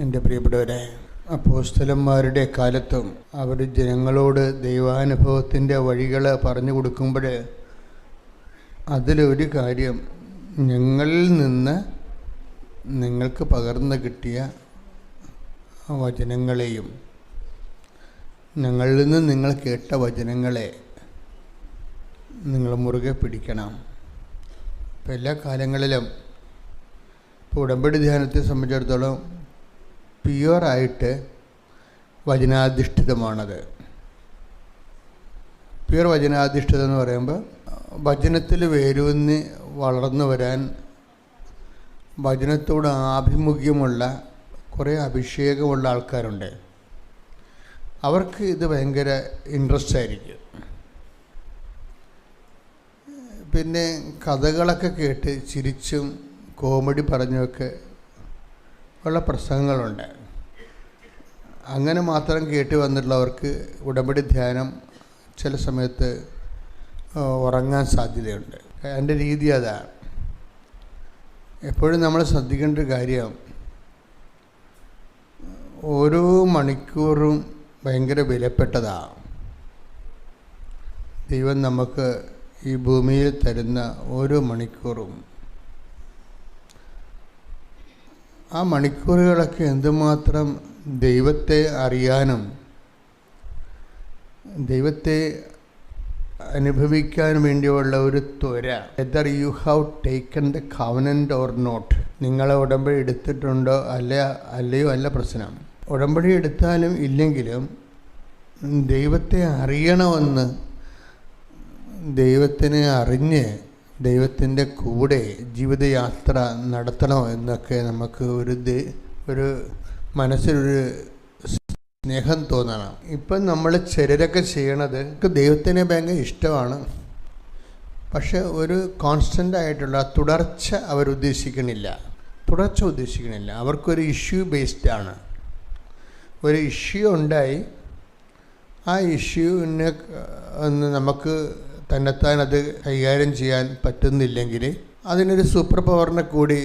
എൻ്റെ പ്രിയപ്പെട്ടവരെ, അപ്പോസ്തലന്മാരുടെ കാലത്തും അവർ ജനങ്ങളോട് ദൈവാനുഭവത്തിൻ്റെ വഴികൾ പറഞ്ഞു കൊടുക്കുമ്പോൾ അതിലൊരു കാര്യം, ഞങ്ങളിൽ നിന്ന് നിങ്ങൾക്ക് പകർന്നു കിട്ടിയ വചനങ്ങളെയും ഞങ്ങളിൽ നിന്ന് നിങ്ങൾ കേട്ട വചനങ്ങളെ നിങ്ങൾ മുറുകെ പിടിക്കണം. ഇപ്പം എല്ലാ കാലങ്ങളിലും ഇപ്പോൾ ഉടമ്പടി ധ്യാനത്തെ സംബന്ധിച്ചിടത്തോളം പ്യുവറായിട്ട് വചനാധിഷ്ഠിതമാണത്. പ്യുവർ വചനാധിഷ്ഠിതം എന്ന് പറയുമ്പോൾ വചനത്തിൽ വേരൂന്നി വളർന്നു വരാൻ വചനത്തോട് ആഭിമുഖ്യമുള്ള കുറേ അഭിഷേകമുള്ള ആൾക്കാരുണ്ട്. അവർക്ക് ഇത് ഭയങ്കര ഇൻട്രസ്റ്റ് ആയിരിക്കും. പിന്നെ കഥകളൊക്കെ കേട്ട് ചിരിച്ചും കോമഡി പറഞ്ഞുമൊക്കെ ഉള്ള പ്രസംഗങ്ങളുണ്ട്. അങ്ങനെ മാത്രം കേട്ട് വന്നിട്ടുള്ളവർക്ക് ഉടമ്പടി ധ്യാനം ചില സമയത്ത് ഉറങ്ങാൻ സാധ്യതയുണ്ട്. എൻ്റെ രീതി അതാണ്. എപ്പോഴും നമ്മൾ ശ്രദ്ധിക്കേണ്ട ഒരു കാര്യം, ഓരോ മണിക്കൂറും ഭയങ്കര വിലപ്പെട്ടതാണ്. ദൈവം നമുക്ക് ഈ ഭൂമിയിൽ തരുന്ന ഓരോ മണിക്കൂറും, ആ മണിക്കൂറുകളൊക്കെ എന്തുമാത്രം ദൈവത്തെ അറിയാനും ദൈവത്തെ അനുഭവിക്കാൻ വേണ്ടിയുള്ള ഒരു ത്വര. Whether you have taken the covenant or not, നിങ്ങൾ ഉടമ്പടി എടുത്തിട്ടുണ്ടോ അല്ലയോ അല്ല പ്രശ്നം. ഉടമ്പടി എടുത്താലും ഇല്ലെങ്കിലും ദൈവത്തെ അറിയണമെന്ന്, ദൈവത്തിനെ അറിഞ്ഞ് ദൈവത്തിൻ്റെ കൂടെ ജീവിതയാത്ര നടത്തണോ എന്നൊക്കെ നമുക്ക് ഒരു മനസ്സിലൊരു സ്നേഹം തോന്നണം. ഇപ്പം നമ്മൾ ചിലരൊക്കെ ചെയ്യണത് ദൈവത്തിനെ ഭയങ്കര ഇഷ്ടമാണ്, പക്ഷെ ഒരു കോൺസ്റ്റൻ്റ് ആയിട്ടുള്ള തുടർച്ച ഉദ്ദേശിക്കണില്ല. അവർക്കൊരു ഇഷ്യൂ ബേസ്ഡ് ആണ്. ഒരു ഇഷ്യൂ ഉണ്ടായി, ആ ഇഷ്യൂവിനെ നമുക്ക് തന്നെത്താൻ അത് കൈകാര്യം ചെയ്യാൻ പറ്റുന്നില്ലെങ്കിൽ അതിനൊരു സൂപ്പർ പവറിനെ കൂടി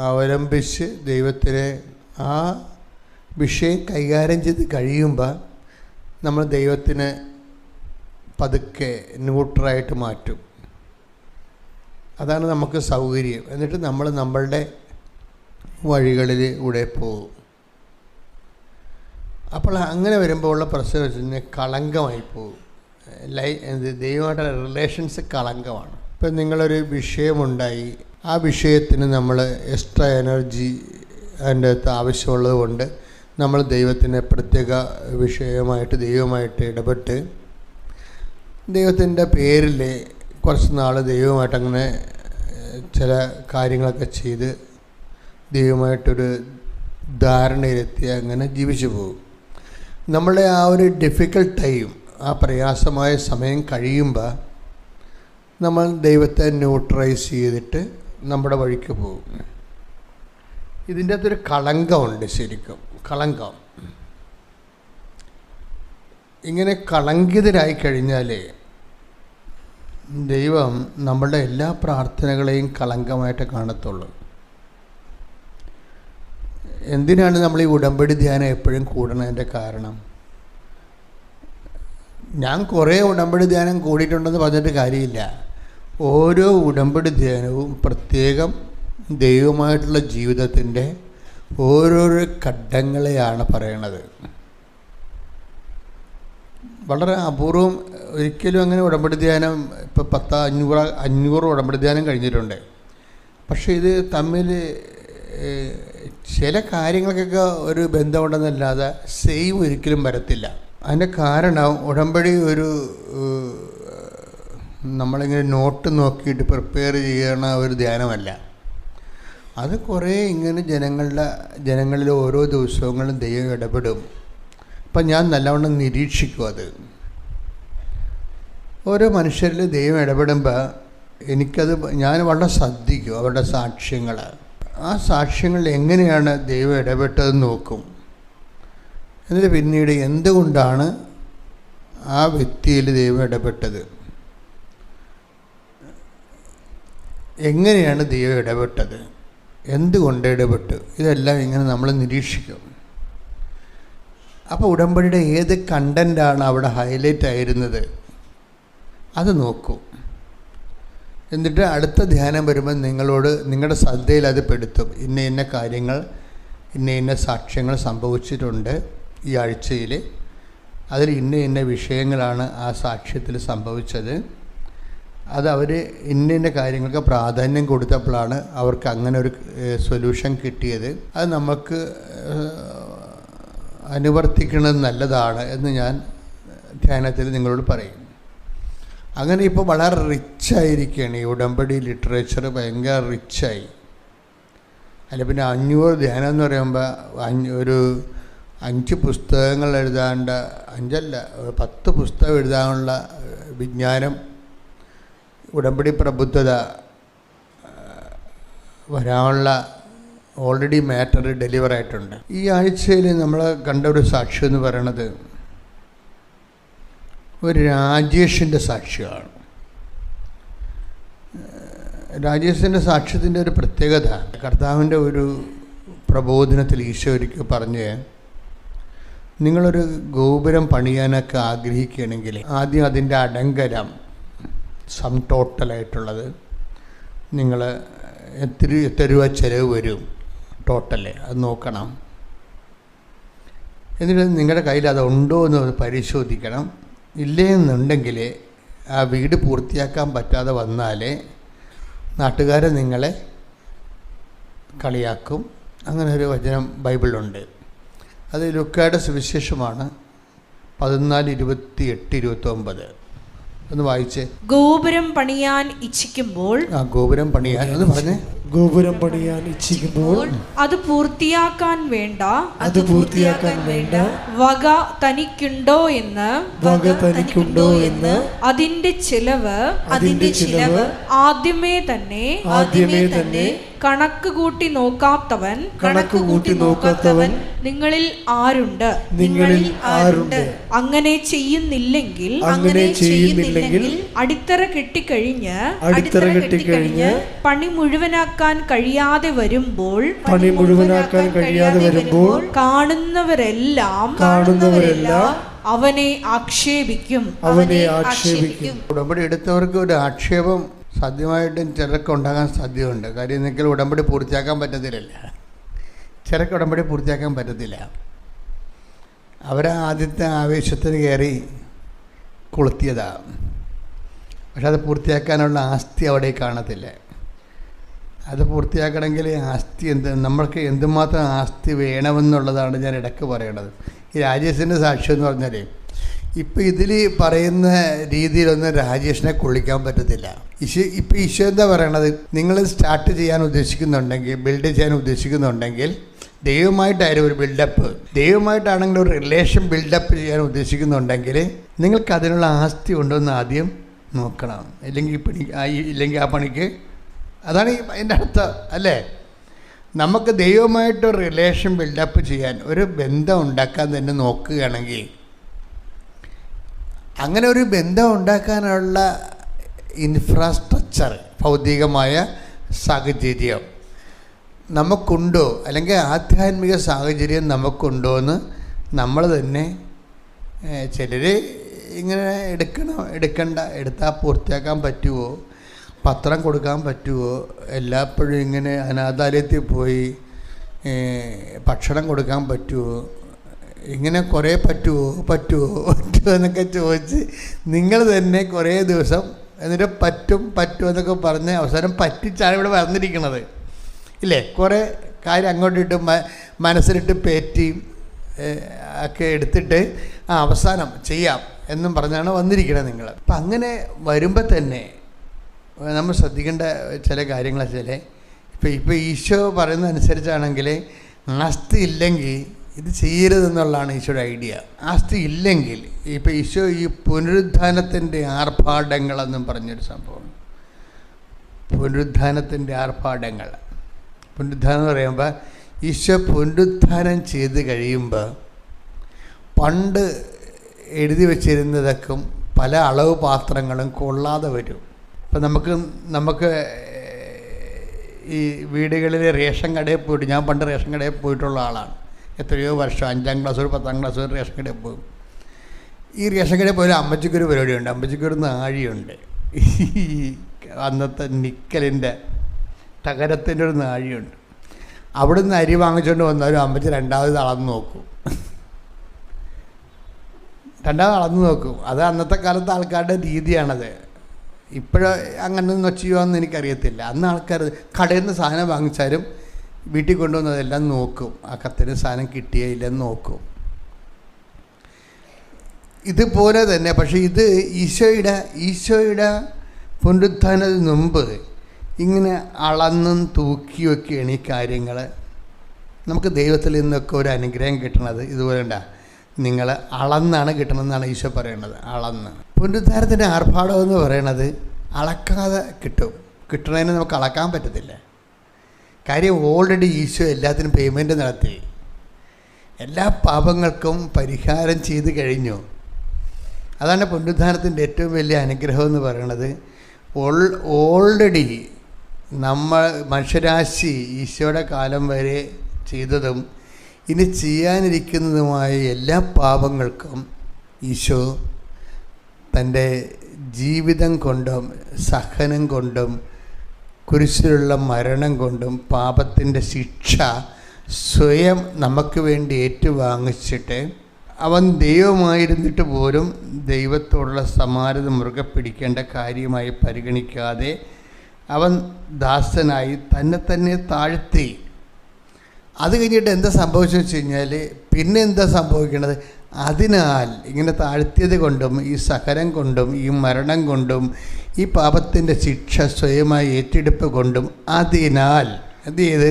അവലംബിച്ച് ദൈവത്തിനെ ആ വിഷയം കൈകാര്യം ചെയ്ത് കഴിയുമ്പോൾ നമ്മൾ ദൈവത്തിനെ പതുക്കെ ന്യൂട്രലായിട്ട് മാറ്റും. അതാണ് നമുക്ക് സൗകര്യം. എന്നിട്ട് നമ്മൾ നമ്മളുടെ വഴികളിലൂടെ പോകും. അപ്പോൾ അങ്ങനെ വരുമ്പോൾ ഉള്ള പ്രശ്നം വെച്ച് കഴിഞ്ഞാൽ കളങ്കമായി പോകും. ദൈവമായിട്ടുള്ള റിലേഷൻസ് കളങ്കമാണ്. ഇപ്പം നിങ്ങളൊരു വിഷയമുണ്ടായി, ആ വിഷയത്തിന് നമ്മൾ എക്സ്ട്രാ എനർജി അതിൻ്റെ അകത്ത് ആവശ്യമുള്ളത് കൊണ്ട് നമ്മൾ ദൈവത്തിനെ പ്രത്യേക വിഷയമായിട്ട് ദൈവമായിട്ട് ഇടപെട്ട് ദൈവത്തിൻ്റെ പേരിൽ കുറച്ച് നാൾ ദൈവമായിട്ടങ്ങനെ ചില കാര്യങ്ങളൊക്കെ ചെയ്ത് ദൈവമായിട്ടൊരു ധാരണയിലെത്തി അങ്ങനെ ജീവിച്ചു പോകും. നമ്മളുടെ ആ ഒരു ഡിഫിക്കൽട്ട് ടൈം, ആ പ്രയാസമായ സമയം കഴിയുമ്പോൾ നമ്മൾ ദൈവത്തെ ന്യൂട്രലൈസ് ചെയ്തിട്ട് നമ്മുടെ വഴിക്ക് പോകും. ഇതിൻ്റെ അകത്തൊരു കളങ്കമുണ്ട്. ശരിക്കും കളങ്കം. ഇങ്ങനെ കളങ്കിതരായി കഴിഞ്ഞാൽ ദൈവം നമ്മളുടെ എല്ലാ പ്രാർത്ഥനകളെയും കളങ്കമായിട്ട് കാണത്തുള്ളൂ. എന്തിനാണ് നമ്മൾ ഈ ഉടമ്പടി ധ്യാനം എപ്പോഴും കൂടണതിൻ്റെ കാരണം? ഞാൻ കുറേ ഉടമ്പടി ധ്യാനം കൂടിയിട്ടുണ്ടെന്ന് പറഞ്ഞിട്ട് കാര്യമില്ല. ഓരോ ഉടമ്പടി ധ്യാനവും പ്രത്യേകം ദൈവമായിട്ടുള്ള ജീവിതത്തിൻ്റെ ഓരോരോ ഘട്ടങ്ങളെയാണ് പറയണത്. വളരെ അപൂർവം, ഒരിക്കലും അങ്ങനെ ഉടമ്പടി ധ്യാനം ഇപ്പോൾ 500 ഉടമ്പടി ധ്യാനം കഴിഞ്ഞിട്ടുണ്ട്. പക്ഷേ ഇത് തമ്മിൽ ചില കാര്യങ്ങൾക്കൊക്കെ ഒരു ബന്ധമുണ്ടെന്നല്ലാതെ സെയിം ഒരിക്കലും വരത്തില്ല. അതിൻ്റെ കാരണം ഉടമ്പടി ഒരു നമ്മളിങ്ങനെ നോട്ട് നോക്കിയിട്ട് പ്രിപ്പയർ ചെയ്യണ ഒരു ധ്യാനമല്ല. അത് കുറേ ഇങ്ങനെ ജനങ്ങളിൽ ഓരോ ദിവസങ്ങളും ദൈവം ഇടപെടും. അപ്പം ഞാൻ നല്ലവണ്ണം നിരീക്ഷിക്കും. അത് ഓരോ മനുഷ്യരിൽ ദൈവം ഇടപെടുമ്പോൾ ഞാൻ വളരെ ശ്രദ്ധിക്കും അവരുടെ സാക്ഷ്യങ്ങൾ. ആ സാക്ഷ്യങ്ങൾ എങ്ങനെയാണ് ദൈവം ഇടപെട്ടതെന്ന് നോക്കും. എന്നിട്ട് പിന്നീട് എന്തുകൊണ്ടാണ് ആ വ്യക്തിയിൽ ദൈവം ഇടപെട്ടത്, എങ്ങനെയാണ് ദൈവം ഇടപെട്ടത്, എന്തുകൊണ്ട് ഇടപെട്ടു, ഇതെല്ലാം ഇങ്ങനെ നമ്മൾ നിരീക്ഷിക്കും. അപ്പോൾ ഉടമ്പടിയുടെ ഏത് കണ്ടൻ്റാണ് അവിടെ ഹൈലൈറ്റ് ആയിരുന്നത് അത് നോക്കൂ. എന്നിട്ട് അടുത്ത ധ്യാനം വരുമ്പോൾ നിങ്ങളുടെ ശ്രദ്ധയിൽ അത് പെടുത്തും. ഇന്ന കാര്യങ്ങൾ ഇന്ന സാക്ഷ്യങ്ങൾ സംഭവിച്ചിട്ടുണ്ട് ഈ ആഴ്ചയിൽ, അതിൽ ഇന്ന വിഷയങ്ങളാണ് ആ സാക്ഷ്യത്തിൽ സംഭവിച്ചത്. അത് അവർ ഇന്ന കാര്യങ്ങൾക്ക് പ്രാധാന്യം കൊടുത്തപ്പോഴാണ് അവർക്ക് അങ്ങനെ ഒരു സൊല്യൂഷൻ കിട്ടിയത്. അത് നമുക്ക് അനുവർത്തിക്കുന്നത് നല്ലതാണ് എന്ന് ഞാൻ ധ്യാനത്തിൽ നിങ്ങളോട് പറയും. അങ്ങനെ ഇപ്പോൾ വളരെ റിച്ചായിരിക്കുകയാണ് ഈ ഉടമ്പടി ലിറ്ററേച്ചർ, ഭയങ്കര റിച്ചായി. അല്ല പിന്നെ 500 ധ്യാനം എന്ന് പറയുമ്പോൾ ഒരു 5 പുസ്തകങ്ങൾ എഴുതാണ്ട, 10 പുസ്തകം എഴുതാനുള്ള വിജ്ഞാനം, ഉടമ്പടി പ്രബുദ്ധത വരാനുള്ള ഓൾറെഡി മാറ്റർ ഡെലിവർ ആയിട്ടുണ്ട്. ഈ ആഴ്ചയിൽ നമ്മൾ കണ്ട ഒരു സാക്ഷ്യം എന്ന് പറയണത് ഒരു രാജേഷിൻ്റെ സാക്ഷ്യമാണ്. രാജേഷിൻ്റെ സാക്ഷ്യത്തിൻ്റെ ഒരു പ്രത്യേകത, കർത്താവിൻ്റെ ഒരു പ്രബോധനത്തിൽ ഈശോ ഒരിക്കൽ പറഞ്ഞ്, നിങ്ങളൊരു ഗോപുരം പണിയാനൊക്കെ ആഗ്രഹിക്കുകയാണെങ്കിൽ ആദ്യം അതിൻ്റെ അടങ്കരം സം ടോട്ടലായിട്ടുള്ളത് നിങ്ങൾ എത്ര രൂപ ചിലവ് വരും ടോട്ടല് അത് നോക്കണം. എന്നിട്ട് നിങ്ങളുടെ കയ്യിൽ അതുണ്ടോ എന്ന് പരിശോധിക്കണം. ഇല്ലെന്നുണ്ടെങ്കിൽ ആ വീട് പൂർത്തിയാക്കാൻ പറ്റാതെ വന്നാൽ നാട്ടുകാരെ നിങ്ങളെ കളിയാക്കും. അങ്ങനെ ഒരു വചനം ബൈബിളിലുണ്ട്. അത് ലൂക്കായുടെ സുവിശേഷമാണ് 14:28-29. ഒന്ന് വായിച്ചേ. ഗോപുരം പണിയാൻ ഇച്ഛിക്കുമ്പോൾ, ഗോപുരം പണിയാൻ ഒന്ന് പറഞ്ഞേ. ഗോപുരം പണിയാൻ ഇച്ഛിക്കുമ്പോൾ അത് പൂർത്തിയാക്കാൻ വേണ്ട വക തനിക്കുണ്ടോ എന്ന് അതിന്റെ ചിലവ് ആദ്യമേ തന്നെ കണക്ക് കൂട്ടി നോക്കാത്തവൻ നിങ്ങളിൽ ആരുണ്ട്? അങ്ങനെ ചെയ്യുന്നില്ലെങ്കിൽ അടിത്തറ കെട്ടിക്കഴിഞ്ഞ് പണി മുഴുവനാക്കാൻ കഴിയാതെ വരുമ്പോൾ കാണുന്നവരെല്ലാം അവനെ ആക്ഷേപിക്കും. ഉടമ്പടി എടുത്തവർക്ക് ഒരു ആക്ഷേപം സാധ്യമായിട്ടും ചിലർക്ക് ഉണ്ടാകാൻ സാധ്യതയുണ്ട്. കാര്യം എന്തെങ്കിലും ഉടമ്പടി പൂർത്തിയാക്കാൻ പറ്റത്തില്ല. ചിലർക്ക് ഉടമ്പടി പൂർത്തിയാക്കാൻ പറ്റത്തില്ല. അവരെ ആദ്യത്തെ ആവേശത്തിന് കയറി കൊളുത്തിയതാണ്. പക്ഷെ അത് പൂർത്തിയാക്കാനുള്ള ആസ്തി അവിടെ കാണത്തില്ല. അത് പൂർത്തിയാക്കണമെങ്കിൽ ആസ്തി നമ്മൾക്ക് എന്തുമാത്രം ആസ്തി വേണമെന്നുള്ളതാണ് ഞാൻ ഇടയ്ക്ക് പറയണത്. ഈ രാജേഷിൻ്റെ സാക്ഷ്യം എന്ന് പറഞ്ഞാൽ ഇപ്പം ഇതിൽ പറയുന്ന രീതിയിലൊന്നും രാജേഷിനെ കൊള്ളിക്കാൻ പറ്റത്തില്ല. ഇപ്പം ഈശോ എന്താ പറയണത്? നിങ്ങൾ സ്റ്റാർട്ട് ചെയ്യാൻ ഉദ്ദേശിക്കുന്നുണ്ടെങ്കിൽ, ബിൽഡ് ചെയ്യാൻ ഉദ്ദേശിക്കുന്നുണ്ടെങ്കിൽ, ദൈവമായിട്ടായാലും ഒരു ബിൽഡപ്പ്, ദൈവമായിട്ടാണെങ്കിൽ ഒരു റിലേഷൻ ബിൽഡപ്പ് ചെയ്യാൻ ഉദ്ദേശിക്കുന്നുണ്ടെങ്കിൽ നിങ്ങൾക്ക് അതിനുള്ള ആസ്തി ഉണ്ടോയെന്ന് ആദ്യം നോക്കണം. ഇല്ലെങ്കിൽ ആ പണിക്ക് അതാണ് അതിൻ്റെ അർത്ഥം, അല്ലേ? നമുക്ക് ദൈവമായിട്ടൊരു റിലേഷൻ ബിൽഡപ്പ് ചെയ്യാൻ, ഒരു ബന്ധം ഉണ്ടാക്കാൻ തന്നെ നോക്കുകയാണെങ്കിൽ, അങ്ങനെ ഒരു ബന്ധം ഉണ്ടാക്കാനുള്ള ഇൻഫ്രാസ്ട്രക്ചർ, ഭൗതികമായ സാഹചര്യം നമുക്കുണ്ടോ, അല്ലെങ്കിൽ ആധ്യാത്മിക സാഹചര്യം നമുക്കുണ്ടോ എന്ന് നമ്മൾ തന്നെ, ചിലർ ഇങ്ങനെ എടുത്താൽ പൂർത്തിയാക്കാൻ പറ്റുമോ, പത്രം കൊടുക്കാൻ പറ്റുമോ, എല്ലാപ്പോഴും ഇങ്ങനെ അനാഥാലയത്തിൽ പോയി ഭക്ഷണം കൊടുക്കാൻ പറ്റുമോ, ഇങ്ങനെ കുറേ പറ്റുമോ എന്നൊക്കെ ചോദിച്ച് നിങ്ങൾ തന്നെ കുറേ ദിവസം എന്നിട്ട് പറ്റും എന്നൊക്കെ പറഞ്ഞ് അവസാനം പറ്റിച്ചാണ് ഇവിടെ വന്നിരിക്കുന്നത്, ഇല്ലേ? കുറേ കാര്യം അങ്ങോട്ടിട്ട് മനസ്സിലിട്ട് പേറ്റിയും ഒക്കെ എടുത്തിട്ട് അവസാനം ചെയ്യാം എന്നും പറഞ്ഞാണ് വന്നിരിക്കുന്നത് നിങ്ങൾ. അപ്പം അങ്ങനെ വരുമ്പോൾ തന്നെ നമ്മൾ ശ്രദ്ധിക്കേണ്ട ചില കാര്യങ്ങൾ വെച്ചാൽ, ഇപ്പോൾ ഈശോ പറയുന്ന അനുസരിച്ചാണെങ്കിൽ ആസ്തി ഇല്ലെങ്കിൽ ഇത് ചെയ്യരുതെന്നുള്ളതാണ് ഈശോയുടെ ഐഡിയ. ആസ്തി ഇല്ലെങ്കിൽ ഇപ്പോൾ ഈശോ ഈ പുനരുത്ഥാനത്തിൻ്റെ ആർഭാടങ്ങളെന്നും പറഞ്ഞൊരു സംഭവം, പുനരുത്ഥാനത്തിൻ്റെ ആർഭാടങ്ങൾ. പുനരുത്ഥാനം എന്ന് പറയുമ്പോൾ ഈശോ പുനരുത്ഥാനം ചെയ്ത് കഴിയുമ്പോൾ പണ്ട് എഴുതി വച്ചിരുന്നതൊക്കെ പല അളവ് പാത്രങ്ങളും കൊള്ളാതെ വരും. ഇപ്പം നമുക്ക് ഈ വീടുകളിൽ റേഷൻ കടയിൽ പോയിട്ട്, ഞാൻ പണ്ട് റേഷൻ കടയിൽ പോയിട്ടുള്ള ആളാണ്. എത്രയോ വർഷം 5ാം ക്ലാസ് 10ാം ക്ലാസ് റേഷൻ കടയിൽ പോകും. ഈ റേഷൻ കടയിൽ പോയാൽ അമ്മച്ചിക്കൊരു പരിപാടിയുണ്ട്. അമ്മച്ചിക്കൊരു നാഴിയുണ്ട്, അന്നത്തെ നിക്കലിൻ്റെ തകരത്തിൻ്റെ ഒരു നാഴിയുണ്ട്. അവിടുന്ന് അരി വാങ്ങിച്ചുകൊണ്ട് വന്നാലും അമ്മച്ചി രണ്ടാമത് അളന്ന് നോക്കും. അത് അന്നത്തെ കാലത്തെ ആൾക്കാരുടെ രീതിയാണത്. ഇപ്പോഴും അങ്ങനെ ചെയ്യുമോയെന്ന് എനിക്കറിയത്തില്ല. അന്ന് ആൾക്കാർ കടയിൽ നിന്ന് സാധനം വാങ്ങിച്ചാലും വീട്ടിൽ കൊണ്ടുവന്നതെല്ലാം നോക്കും, ആ കത്തിന് സാധനം കിട്ടിയേ ഇല്ലെന്ന് നോക്കും. ഇതുപോലെ തന്നെ. പക്ഷേ ഇത് ഈശോയുടെ പുനരുത്ഥാനത്തിന് മുമ്പ് ഇങ്ങനെ അളന്നും തൂക്കിയൊക്കെയാണ് ഈ കാര്യങ്ങൾ. നമുക്ക് ദൈവത്തിൽ നിന്നൊക്കെ ഒരു അനുഗ്രഹം കിട്ടണത് ഇതുപോലെ നിങ്ങൾ അളന്നാണ് കിട്ടണമെന്നാണ് ഈശോ പറയണത്. അളന്ന്. പുനരുദ്ധാനത്തിൻ്റെ ആർഭാടം എന്ന് പറയണത് അളക്കാതെ കിട്ടണതിന് നമുക്ക് അളക്കാൻ പറ്റത്തില്ല. കാര്യം ഓൾറെഡി ഈശോ എല്ലാത്തിനും പേയ്മെൻറ്റ് നടത്തി, എല്ലാ പാപങ്ങൾക്കും പരിഹാരം ചെയ്ത് കഴിഞ്ഞു. അതാണ് പുനരുദ്ധാനത്തിൻ്റെ ഏറ്റവും വലിയ അനുഗ്രഹം എന്ന് പറയുന്നത്. ഓൾറെഡി മനുഷ്യരാശി ഈശോയുടെ കാലം വരെ ചെയ്തതും ഇനി ചെയ്യാനിരിക്കുന്നതുമായ എല്ലാ പാപങ്ങൾക്കും ഈശോ തൻ്റെ ജീവിതം കൊണ്ടും സഹനം കൊണ്ടും കുരിശിലുള്ള മരണം കൊണ്ടും പാപത്തിൻ്റെ ശിക്ഷ സ്വയം നമുക്ക് വേണ്ടി ഏറ്റുവാങ്ങിച്ചിട്ട് അവൻ ദൈവമായിരുന്നിട്ട് പോലും ദൈവത്തോടുള്ള സമാനത മുറുകെ പിടിക്കേണ്ട കാര്യമായി പരിഗണിക്കാതെ അവൻ ദാസനായി തന്നെ താഴ്ത്തി. അത് കഴിഞ്ഞിട്ട് എന്താ സംഭവിച്ചെന്ന് വെച്ച് കഴിഞ്ഞാൽ പിന്നെ എന്താ സംഭവിക്കണത്? അതിനാൽ ഇങ്ങനെ താഴ്ത്തിയത് കൊണ്ടും ഈ സഹനം കൊണ്ടും ഈ മരണം കൊണ്ടും ഈ പാപത്തിൻ്റെ ശിക്ഷ സ്വയമായി ഏറ്റെടുപ്പ് കൊണ്ടും അതിനാൽ എന്ത് ചെയ്ത്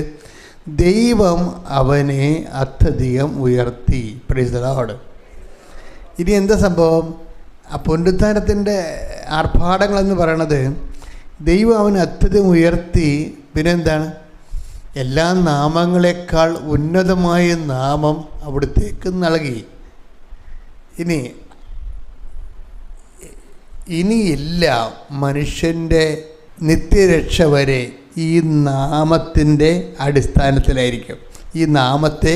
ദൈവം അവനെ അത്യധികം ഉയർത്തി. Praise the Lord. ഇനി എന്താ സംഭവം? ആ പുനരുത്ഥാനത്തിൻ്റെ ആർഭാടങ്ങളെന്ന് പറയണത് ദൈവം അവനെ അത്യധികം ഉയർത്തി. പിന്നെന്താണ്? എല്ലാ നാമങ്ങളെക്കാൾ ഉന്നതമായ നാമം അവിടത്തേക്ക് നൽകി. ഇനിയില്ല മനുഷ്യൻ്റെ നിത്യരക്ഷ വരെ ഈ നാമത്തിൻ്റെ അടിസ്ഥാനത്തിലായിരിക്കും. ഈ നാമത്തെ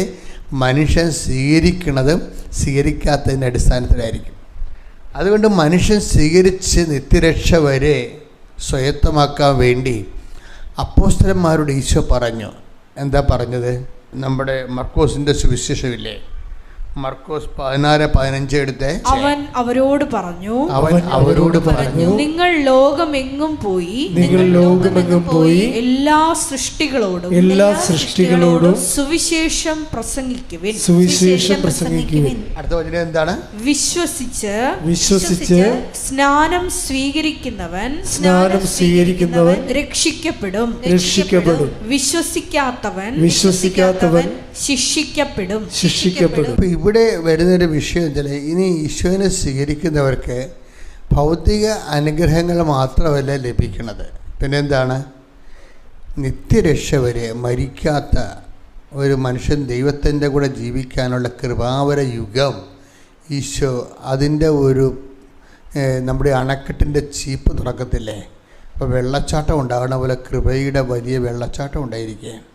മനുഷ്യൻ സ്വീകരിക്കുന്നതും സ്വീകരിക്കാത്തതിൻ്റെ അടിസ്ഥാനത്തിലായിരിക്കും. അതുകൊണ്ട് മനുഷ്യൻ സ്വീകരിച്ച് നിത്യരക്ഷ വരെ സ്വയത്തമാക്കാൻ വേണ്ടി അപ്പോസ്തലന്മാരോട് ഈശോ പറഞ്ഞു. എന്താ പറഞ്ഞത്? നമ്മുടെ മർക്കോസിൻ്റെ സുവിശേഷമില്ലേ, മർക്കോസ് 16:15 എടുത്ത് അവൻ അവരോട് പറഞ്ഞു നിങ്ങൾ ലോകമെങ്ങും പോയി എല്ലാ സൃഷ്ടികളോടും സുവിശേഷം പ്രസംഗിക്കുവിൻ. അടുത്ത വചനം എന്താണ്? വിശ്വസിച്ച് സ്നാനം സ്വീകരിക്കുന്നവൻ രക്ഷിക്കപ്പെടും, വിശ്വസിക്കാത്തവൻ ശിക്ഷിക്കപ്പെടും. ഇവിടെ വരുന്നൊരു വിഷയം വെച്ചാൽ ഇനി ഈശോനെ സ്വീകരിക്കുന്നവർക്ക് ഭൗതിക അനുഗ്രഹങ്ങൾ മാത്രമല്ല ലഭിക്കുന്നത്, പിന്നെന്താണ്? നിത്യരക്ഷ വരെ മരിക്കാത്ത ഒരു മനുഷ്യൻ ദൈവത്തിൻ്റെ കൂടെ ജീവിക്കാനുള്ള കൃപാവര യുഗം ഈശോ അതിൻ്റെ ഒരു നമ്മുടെ അണക്കെട്ടിൻ്റെ ചീപ്പ് തുറക്കത്തില്ലേ, അപ്പോൾ വെള്ളച്ചാട്ടം ഉണ്ടാകണ പോലെ കൃപയുടെ വലിയ വെള്ളച്ചാട്ടം ഉണ്ടായിരിക്കുകയാണ്.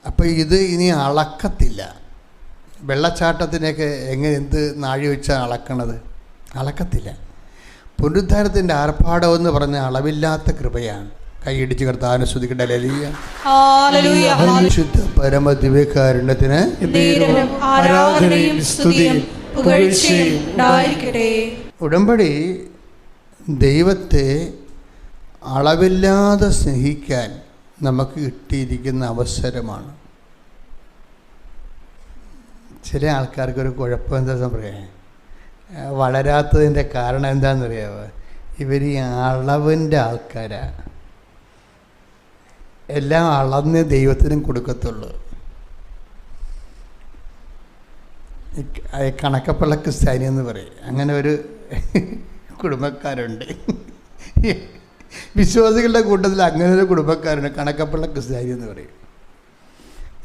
അപ്പോൾ ഇത് ഇനി അളക്കത്തില്ല. വെള്ളച്ചാട്ടത്തിനൊക്കെ എന്ത് നാഴി വെച്ചാൽ അളക്കണത്? അളക്കത്തില്ല. പുനരുദ്ധാനത്തിൻ്റെ ആർഭാടം എന്ന് പറഞ്ഞ അളവില്ലാത്ത കൃപയാണ്. കൈയിടിച്ച് കർത്താവിനെ സ്തുതിക്കട്ടെ. ഹല്ലേലൂയ. പരിശുദ്ധ പരമദിവ്യകാരുണ്യത്തിന് ഉടമ്പടി ദൈവത്തെ അളവില്ലാതെ സ്നേഹിക്കാൻ നമുക്ക് കിട്ടിയിരിക്കുന്ന അവസരമാണ്. ചില ആൾക്കാർക്കൊരു കുഴപ്പം എന്താ പറയാ, വളരാത്തതിൻ്റെ കാരണം എന്താണെന്നറിയാമോ? ഇവർ ഈ അളവിൻ്റെ ആൾക്കാരാണ്. എല്ലാം അളന്ന് ദൈവത്തിനും കൊടുക്കത്തുള്ളൂ. കണക്കപ്പള്ള ക്രിസ്ത്യാനി എന്ന് പറയും. അങ്ങനെ ഒരു കുടുംബക്കാരുണ്ട്. വിശ്വാസികളുടെ കൂട്ടത്തിൽ അങ്ങനെ ഒരു കുടുംബക്കാരുണ്ട്, കണക്കപ്പള്ള ക്രിസ്ത്യാനി എന്ന് പറയും.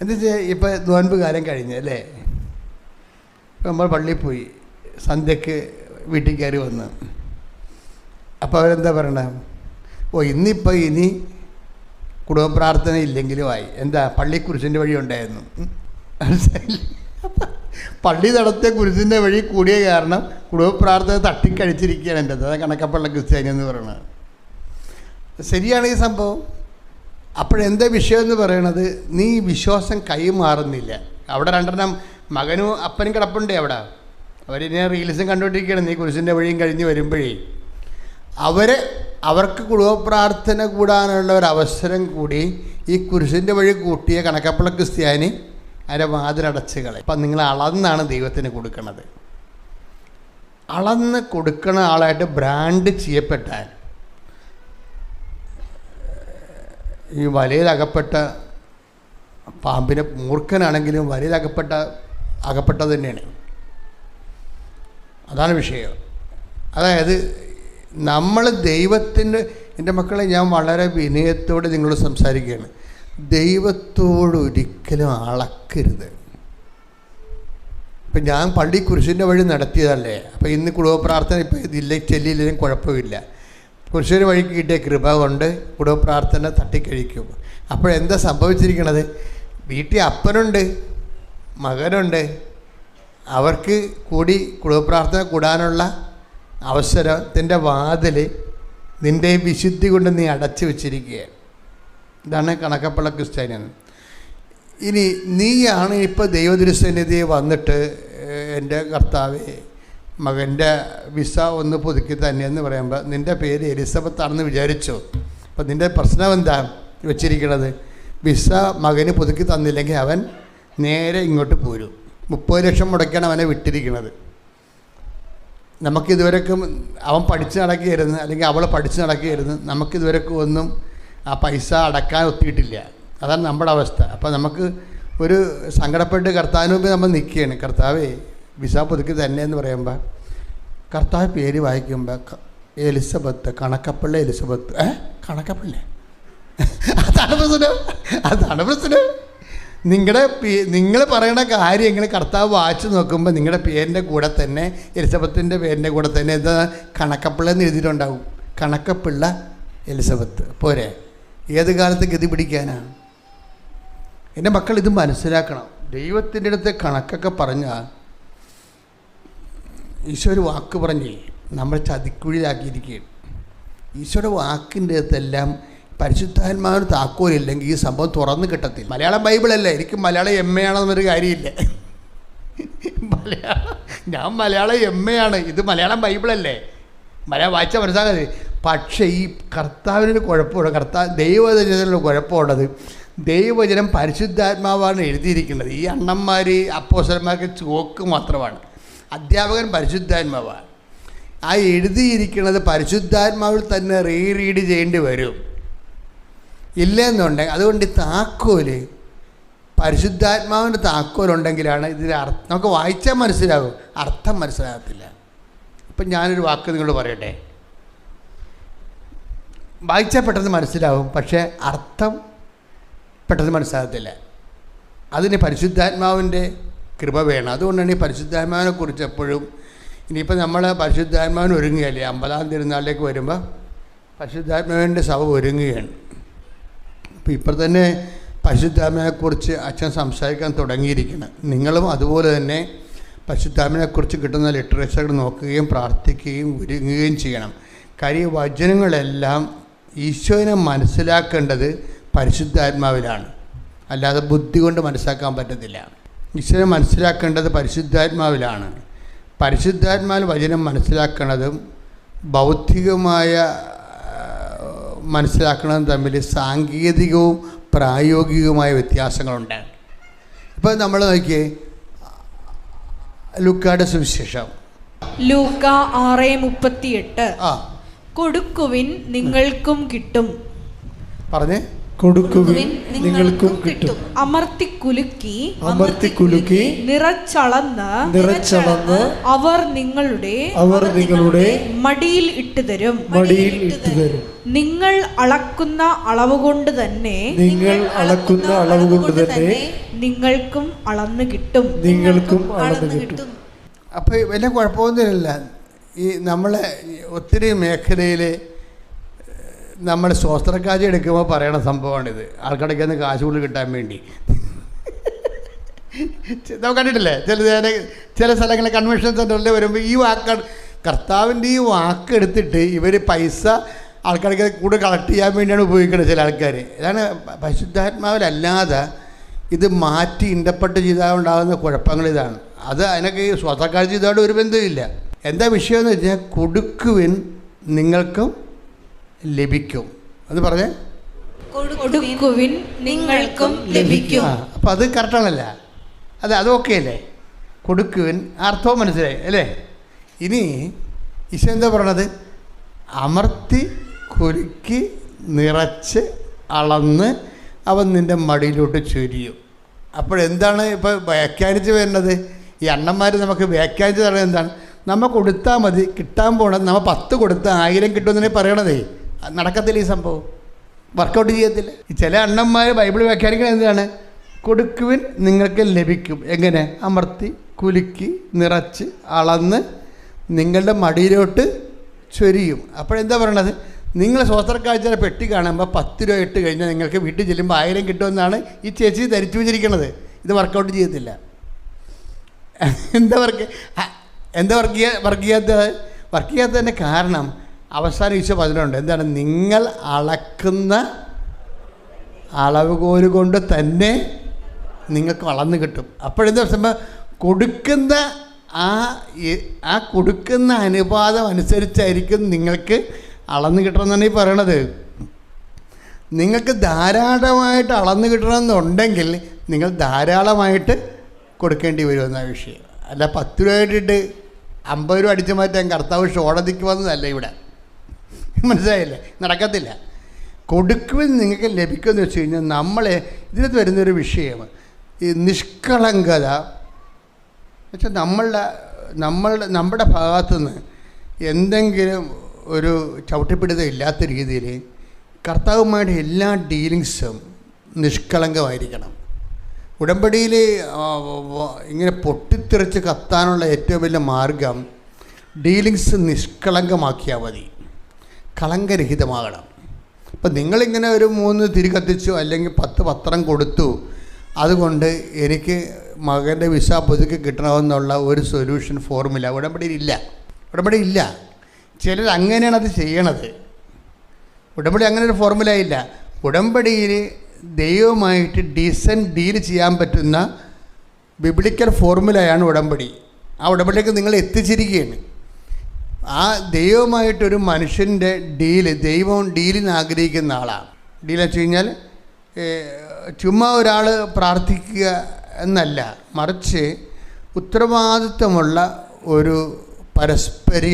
എന്താ വെച്ചാൽ ഇപ്പം നോൻപ് കാലം കഴിഞ്ഞ് അല്ലേ, ഇപ്പം നമ്മൾ പള്ളിയിൽ പോയി സന്ധ്യക്ക് വീട്ടിൽ കയറി വന്ന്, അപ്പോൾ അവരെന്താ പറയണേ? ഇനി കുടുംബ പ്രാർത്ഥന ഇല്ലെങ്കിലും ആയി. എന്താ, പള്ളിക്കുരിശിൻ്റെ വഴി ഉണ്ടായിരുന്നു. പള്ളി നടത്തിയ കുരിശിൻ്റെ വഴി കൂടിയ കാരണം കുടുംബ പ്രാർത്ഥന തട്ടിക്കഴിച്ചിരിക്കുകയാണ് എൻ്റെ അത് കണക്കപ്പള്ള ക്രിസ്ത്യാനി എന്ന് പറയുന്നത്. ശരിയാണ് ഈ സംഭവം. അപ്പോഴെന്താ വിഷയം എന്ന് പറയണത്, നീ വിശ്വാസം കൈമാറുന്നില്ല. അവിടെ രണ്ടെണ്ണം മകനും അപ്പനും കിടപ്പുണ്ടേ അവിടെ, അവരിനെ റീൽസും കണ്ടുകൊണ്ടിരിക്കുകയാണ്. നീ കുരിശിൻ്റെ വഴിയും കഴിഞ്ഞ് വരുമ്പോഴേ അവർക്ക് കുടുംബ പ്രാർത്ഥന കൂടാനുള്ള ഒരവസരം കൂടി ഈ കുരിശിൻ്റെ വഴി കൂട്ടിയ കണക്കപ്പള്ള ക്രിസ്ത്യാനി അതിൻ്റെ വാതിലടച്ച് കളയും. അപ്പം നിങ്ങൾ അളന്നാണ് ദൈവത്തിന് കൊടുക്കണത്. അളന്ന് കൊടുക്കണ ആളായിട്ട് ബ്രാൻഡ് ചെയ്യപ്പെട്ടാൽ ഈ വലയിലകപ്പെട്ട പാമ്പിനെ മൂർഖനാണെങ്കിലും വലയിലകപ്പെട്ടത് തന്നെയാണ്. അതാണ് വിഷയം. അതായത് നമ്മൾ ദൈവത്തിൻ്റെ, എൻ്റെ മക്കളെ ഞാൻ വളരെ വിനയത്തോടെ നിങ്ങളോട് സംസാരിക്കുകയാണ്, ദൈവത്തോട് ഒരിക്കലും അളക്കരുത്. ഇപ്പം ഞാൻ പള്ളി കുരിശിൻ്റെ വഴി നടത്തിയതല്ലേ, അപ്പോൾ ഇന്ന് കുടുംബ പ്രാർത്ഥന ഇപ്പോൾ ഇതില്ല ചെല്ലിയില്ലെങ്കിലും കുഴപ്പമില്ല. കുരിശിൻ്റെ വഴിക്ക് കിട്ടിയ കൃപ കൊണ്ട് കുടുംബ പ്രാർത്ഥന തട്ടിക്കഴിക്കും. അപ്പോഴെന്താ സംഭവിച്ചിരിക്കണത്, വീട്ടിൽ അപ്പനുണ്ട്, മകനുണ്ട്, അവർക്ക് കൂടി കുടുംബ പ്രാർത്ഥന കൂടാനുള്ള അവസരത്തിൻ്റെ വാതിൽ നിൻ്റെ വിശുദ്ധി കൊണ്ട് നീ അടച്ചു വെച്ചിരിക്കുകയാണ്. ഇതാണ് കണക്കപ്പള്ള ക്രിസ്ത്യാനിയാണ്. ഇനി നീയാണ് ഇപ്പോൾ ദൈവദൃസന്നിധിയെ വന്നിട്ട് എൻ്റെ കർത്താവേ മകൻ്റെ വിസ ഒന്ന് പുതുക്കി തന്നെയെന്ന് പറയുമ്പോൾ നിൻ്റെ പേര് എലിസബത്താണെന്ന് വിചാരിച്ചു. അപ്പം നിൻ്റെ പ്രശ്നം എന്താ വെച്ചിരിക്കണത്, വിസ മകന് പുതുക്കി തന്നില്ലെങ്കിൽ അവൻ നേരെ ഇങ്ങോട്ട് പോരും. 30 ലക്ഷം മുടക്കിയാണ് അവനെ വിട്ടിരിക്കുന്നത്. നമുക്കിതുവരെക്കും അവൻ പഠിച്ച് നടക്കുകയായിരുന്നു, അല്ലെങ്കിൽ അവൾ പഠിച്ച് നടക്കുകയായിരുന്നു, നമുക്കിതുവരെക്കും ഒന്നും ആ പൈസ അടക്കാൻ ഒത്തിയിട്ടില്ല. അതാണ് നമ്മുടെ അവസ്ഥ. അപ്പോൾ നമുക്ക് ഒരു സങ്കടപ്പെട്ട് കർത്താവിന് മുമ്പ് നമ്മൾ നിൽക്കുകയാണ്, കർത്താവേ വിസ പുതുക്കി തന്നെ എന്ന് പറയുമ്പോൾ കർത്താവ് പേര് വായിക്കുമ്പോൾ എലിസബത്ത്, കണക്കപ്പള്ള എലിസബത്ത്, കണക്കപ്പള്ള അതാണ് പ്രശ്നം. നിങ്ങൾ പറയണ കാര്യങ്ങൾ കർത്താവ് വായിച്ചു നോക്കുമ്പോൾ നിങ്ങളുടെ പേരിൻ്റെ കൂടെ തന്നെ എലിസബത്തിൻ്റെ പേരിൻ്റെ കൂടെ തന്നെ എന്താ കണക്കപ്പിള്ള എന്ന് എഴുതിയിട്ടുണ്ടാവും. കണക്കപ്പിള്ള എലിസബത്ത് പോരെ, ഏത് കാലത്ത് ഗതി പിടിക്കാനാണ്? എൻ്റെ മക്കൾ ഇത് മനസ്സിലാക്കണം. ദൈവത്തിൻ്റെ അടുത്ത് കണക്കൊക്കെ പറഞ്ഞാൽ ഈശോ ഒരു വാക്ക് പറഞ്ഞേ നമ്മൾ ചതിക്കുഴിയിലാക്കിയിരിക്കുകയാണ്. ഈശോയുടെ വാക്കിൻ്റെ അടുത്തെല്ലാം പരിശുദ്ധാത്മാവിന് താക്കോലില്ലെങ്കിൽ ഈ സംഭവം തുറന്ന് കിട്ടത്തില്ല. മലയാളം ബൈബിളല്ലേ, എനിക്ക് മലയാളം MA ആണെന്നൊരു കാര്യമില്ല. ഞാൻ മലയാളം MA ആണ്, ഇത് മലയാളം ബൈബിളല്ലേ, മലയാളം വായിച്ചാൽ മനസ്സിലാകാതെ. പക്ഷേ ഈ കർത്താവിനൊരു കുഴപ്പമുണ്ട്, ദൈവവചനത്തിനുള്ള കുഴപ്പമുള്ളത്, ദൈവവചനം പരിശുദ്ധാത്മാവാണ് എഴുതിയിരിക്കുന്നത്. ഈ അണ്ണന്മാർ അപ്പോസ്തലന്മാർക്ക് ചോക്ക് മാത്രമാണ്, അധ്യാപകൻ പരിശുദ്ധാത്മാവാണ്. ആ എഴുതിയിരിക്കുന്നത് പരിശുദ്ധാത്മാവിൽ തന്നെ റീഡ് ചെയ്യേണ്ടി വരും. ഇല്ലെന്നുണ്ടെങ്കിൽ അതുകൊണ്ട് താക്കോല് പരിശുദ്ധാത്മാവിൻ്റെ താക്കോലുണ്ടെങ്കിലാണ് ഇതിൻ്റെ അർത്ഥം നമുക്ക് വായിച്ചാൽ മനസ്സിലാകും, അർത്ഥം മനസ്സിലാകത്തില്ല. ഇപ്പം ഞാനൊരു വാക്ക് നിങ്ങളോട് പറയട്ടെ, വായിച്ചാൽ പെട്ടെന്ന് മനസ്സിലാവും, പക്ഷേ അർത്ഥം പെട്ടെന്ന് മനസ്സിലാകത്തില്ല. അതിന് പരിശുദ്ധാത്മാവിൻ്റെ കൃപ വേണം. അതുകൊണ്ടാണ് ഈ പരിശുദ്ധാത്മാവിനെ കുറിച്ച് എപ്പോഴും, ഇനിയിപ്പോൾ നമ്മൾ പരിശുദ്ധാത്മാവിന് ഒരുങ്ങുകയല്ലേ, 50-ാം തിരുനാളിലേക്ക് വരുമ്പോൾ പരിശുദ്ധാത്മാവിൻ്റെ സഭ ഒരുങ്ങുകയാണ്. അപ്പോൾ ഇപ്പോൾ തന്നെ പരിശുദ്ധാത്മാവിനെക്കുറിച്ച് അച്ഛൻ സംസാരിക്കാൻ തുടങ്ങിയിരിക്കണം. നിങ്ങളും അതുപോലെ തന്നെ പരിശുദ്ധാത്മാവിനെക്കുറിച്ച് കിട്ടുന്ന ലിറ്ററേച്ചറുകൾ നോക്കുകയും പ്രാർത്ഥിക്കുകയും ഒരുങ്ങുകയും ചെയ്യണം. കാര്യം വചനങ്ങളെല്ലാം ഈശോനെ മനസ്സിലാക്കേണ്ടത് പരിശുദ്ധാത്മാവിലാണ്, അല്ലാതെ ബുദ്ധി കൊണ്ട് മനസ്സിലാക്കാൻ പറ്റത്തില്ല. ഈശോനെ മനസ്സിലാക്കേണ്ടത് പരിശുദ്ധാത്മാവിലാണ്. പരിശുദ്ധാത്മാവിൽ വചനം മനസ്സിലാക്കുന്നതും ബൗദ്ധികമായ മനസ്സിലാക്കുന്നതും തമ്മിൽ സാങ്കേതികവും പ്രായോഗികവുമായ വ്യത്യാസങ്ങളുണ്ട്. ഇപ്പോൾ നമ്മൾ നോക്കിയേ, ലൂക്കായുടെ സുവിശേഷം ലൂക്ക 6:38 കൊടുക്കുവിൻ നിങ്ങൾക്കും കിട്ടും, പറഞ്ഞേ, കൊടുക്കുവിൻ നിങ്ങൾക്കും കിട്ടും, അമർത്തിക്കുലുക്കി നിറച്ചളന്ന് അവർ നിങ്ങളുടെ മടിയിൽ ഇട്ടുതരും. നിങ്ങൾ അളക്കുന്ന അളവ് കൊണ്ട് തന്നെ നിങ്ങൾക്കും അളന്നു കിട്ടും. അപ്പോൾ വലിയ കുഴപ്പമൊന്നുമില്ല. ഈ നമ്മളെ ഒത്തിരി മേഖലയിൽ നമ്മൾ ശോസ്ത്രക്കാജി എടുക്കുമ്പോൾ പറയണ സംഭവമാണിത്. ആൾക്കടയ്ക്ക് കാശ് കൂടുതൽ കിട്ടാൻ വേണ്ടി നമ്മൾ കണ്ടിട്ടില്ലേ ചില സ്ഥലങ്ങളിൽ കൺവെൻഷൻ സെൻ്ററിൽ വരുമ്പോൾ ഈ വാക്കാണ് കർത്താവിൻ്റെ ഈ വാക്ക് എടുത്തിട്ട് ഇവർ പൈസ ആൾക്കാർക്ക് കൂടെ കളക്ട് ചെയ്യാൻ വേണ്ടിയാണ് ഉപയോഗിക്കുന്നത് ചില ആൾക്കാർ. ഇതാണ് പരിശുദ്ധാത്മാവിലല്ലാതെ ഇത് മാറ്റി ഇൻ്റർപ്രട്ട് ചെയ്താൽ ഉണ്ടാകുന്ന കുഴപ്പങ്ങൾ ഇതാണ്. അതിനൊക്കെ ഈ സ്വതക്കാഴ്ച ചെയ്തോണ്ട് ഒരു ബന്ധമില്ല. എന്താ വിഷയമെന്ന് വെച്ചാൽ കൊടുക്കുവിൻ നിങ്ങൾക്കും ലഭിക്കും എന്ന് പറഞ്ഞേ, കൊടുക്കുവിൻ നിങ്ങൾക്കും ലഭിക്കും. അപ്പോൾ അത് കറക്റ്റാണല്ല, അത് ഓക്കെ അല്ലേ? കൊടുക്കുവിൻ അർത്ഥവും മനസ്സിലായി അല്ലേ? ഇനി ഈശോ എന്താ പറയണത്? അമർത്തി കുലുക്കി നിറച്ച് അളന്ന് അവൻ നിൻ്റെ മടിയിലോട്ട് ചൊരിയും. അപ്പോഴെന്താണ് ഇപ്പോൾ വ്യാഖ്യാനിച്ച് വരുന്നത്? ഈ അണ്ണന്മാർ നമുക്ക് വ്യാഖ്യാനിച്ച് തരുന്നത് എന്താണ്? നമ്മൾ കൊടുത്താൽ മതി, കിട്ടാൻ പോകണം. നമ്മൾ 10 കൊടുത്താൽ 1000 കിട്ടുമെന്നേ പറയണതേ. നടക്കത്തില്ല ഈ സംഭവം, വർക്കൗട്ട് ചെയ്യത്തില്ല. ചില അണ്ണന്മാർ ബൈബിൾ വ്യാഖ്യാനിക്കുന്നത് എന്താണ്? കൊടുക്കുവിൻ നിങ്ങൾക്ക് ലഭിക്കും. എങ്ങനെ? അമർത്തി കുലുക്കി നിറച്ച് അളന്ന് നിങ്ങളുടെ മടിയിലോട്ട് ചൊരിയും. അപ്പോഴെന്താ പറയണത്? നിങ്ങൾ സ്വസ്ത്രക്കാഴ്ചയുടെ പെട്ടി കാണുമ്പോൾ 10 രൂപ ഇട്ട് കഴിഞ്ഞാൽ നിങ്ങൾക്ക് വീട്ടിൽ ചെല്ലുമ്പോൾ 1000 കിട്ടുമെന്നാണ് ഈ ചേച്ചി ധരിച്ചു വെച്ചിരിക്കുന്നത്. ഇത് വർക്കൗട്ട് ചെയ്യത്തില്ല. എന്താ വർക്ക് ചെയ്യാത്തതിൻ്റെ കാരണം അവസാനം ഈശോ പറഞ്ഞിട്ടുണ്ട്. എന്താണ്? നിങ്ങൾ അളക്കുന്ന അളവുകോല് കൊണ്ട് തന്നെ നിങ്ങൾക്ക് അളന്ന് കിട്ടും. അപ്പോഴെന്താ സംഭവം? കൊടുക്കുന്ന ആ കൊടുക്കുന്ന അനുപാതം അനുസരിച്ചായിരിക്കും നിങ്ങൾക്ക് അളന്ന് കിട്ടണമെന്നാണ് ഈ പറയണത്. നിങ്ങൾക്ക് ധാരാളമായിട്ട് അളന്ന് കിട്ടണമെന്നുണ്ടെങ്കിൽ നിങ്ങൾ ധാരാളമായിട്ട് കൊടുക്കേണ്ടി വരുമെന്ന വിഷയം. അല്ല 10 രൂപ ഇട്ടിട്ട് 50 രൂപ അടിച്ചു മാറ്റാൻ കർത്താവ് ഷോടതിക്ക് വന്നതല്ല ഇവിടെ. മനസ്സിലായില്ലേ? നടക്കത്തില്ല. കൊടുക്കുവിൻ നിങ്ങൾക്ക് ലഭിക്കുമെന്ന് വെച്ച് കഴിഞ്ഞാൽ നമ്മളെ ഇതിനകത്ത് വരുന്നൊരു വിഷയം ഈ നിഷ്കളങ്കത വെച്ചാൽ നമ്മുടെ ഭാഗത്തുനിന്ന് എന്തെങ്കിലും ഒരു ചവിട്ടിപ്പിടുത്തം ഇല്ലാത്ത രീതിയിൽ കർത്താവുമായിട്ട് എല്ലാ ഡീലിങ്സും നിഷ്കളങ്കമായിരിക്കണം. ഉടമ്പടിയിൽ ഇങ്ങനെ പൊട്ടിത്തെറിച്ച് കത്താനുള്ള ഏറ്റവും വലിയ മാർഗം ഡീലിങ്സ് നിഷ്കളങ്കമാക്കിയാൽ മതി, കളങ്കരഹിതമാകണം. ഇപ്പം നിങ്ങളിങ്ങനെ ഒരു 3 തിരി കത്തിച്ചു അല്ലെങ്കിൽ 10 പത്രം കൊടുത്തു, അതുകൊണ്ട് എനിക്ക് മകൻ്റെ വിസ പുതുക്കി കിട്ടണമെന്നുള്ള ഒരു സൊല്യൂഷൻ ഫോർമുല ഉടമ്പടി ഇല്ല. ചിലർ അങ്ങനെയാണ് അത് ചെയ്യണത്. ഉടമ്പടി അങ്ങനെ ഒരു ഫോർമുല ഇല്ല. ഉടമ്പടിയിൽ ദൈവമായിട്ട് ഡീസൻറ്റ് ഡീൽ ചെയ്യാൻ പറ്റുന്ന ബിബ്ലിക്കൽ ഫോർമുലയാണ് ഉടമ്പടി. ആ ഉടമ്പടിയിലേക്ക് നിങ്ങൾ എത്തിച്ചിരിക്കുകയാണ്. ആ ദൈവമായിട്ടൊരു മനുഷ്യൻ്റെ ദൈവം ഡീലിന് ആഗ്രഹിക്കുന്ന ആളാണ്. ഡീൽ വെച്ച് കഴിഞ്ഞാൽ ചുമ്മാ ഒരാൾ പ്രാർത്ഥിക്കുക എന്നല്ല, മറിച്ച് ഉത്തരവാദിത്വമുള്ള ഒരു പരസ്പര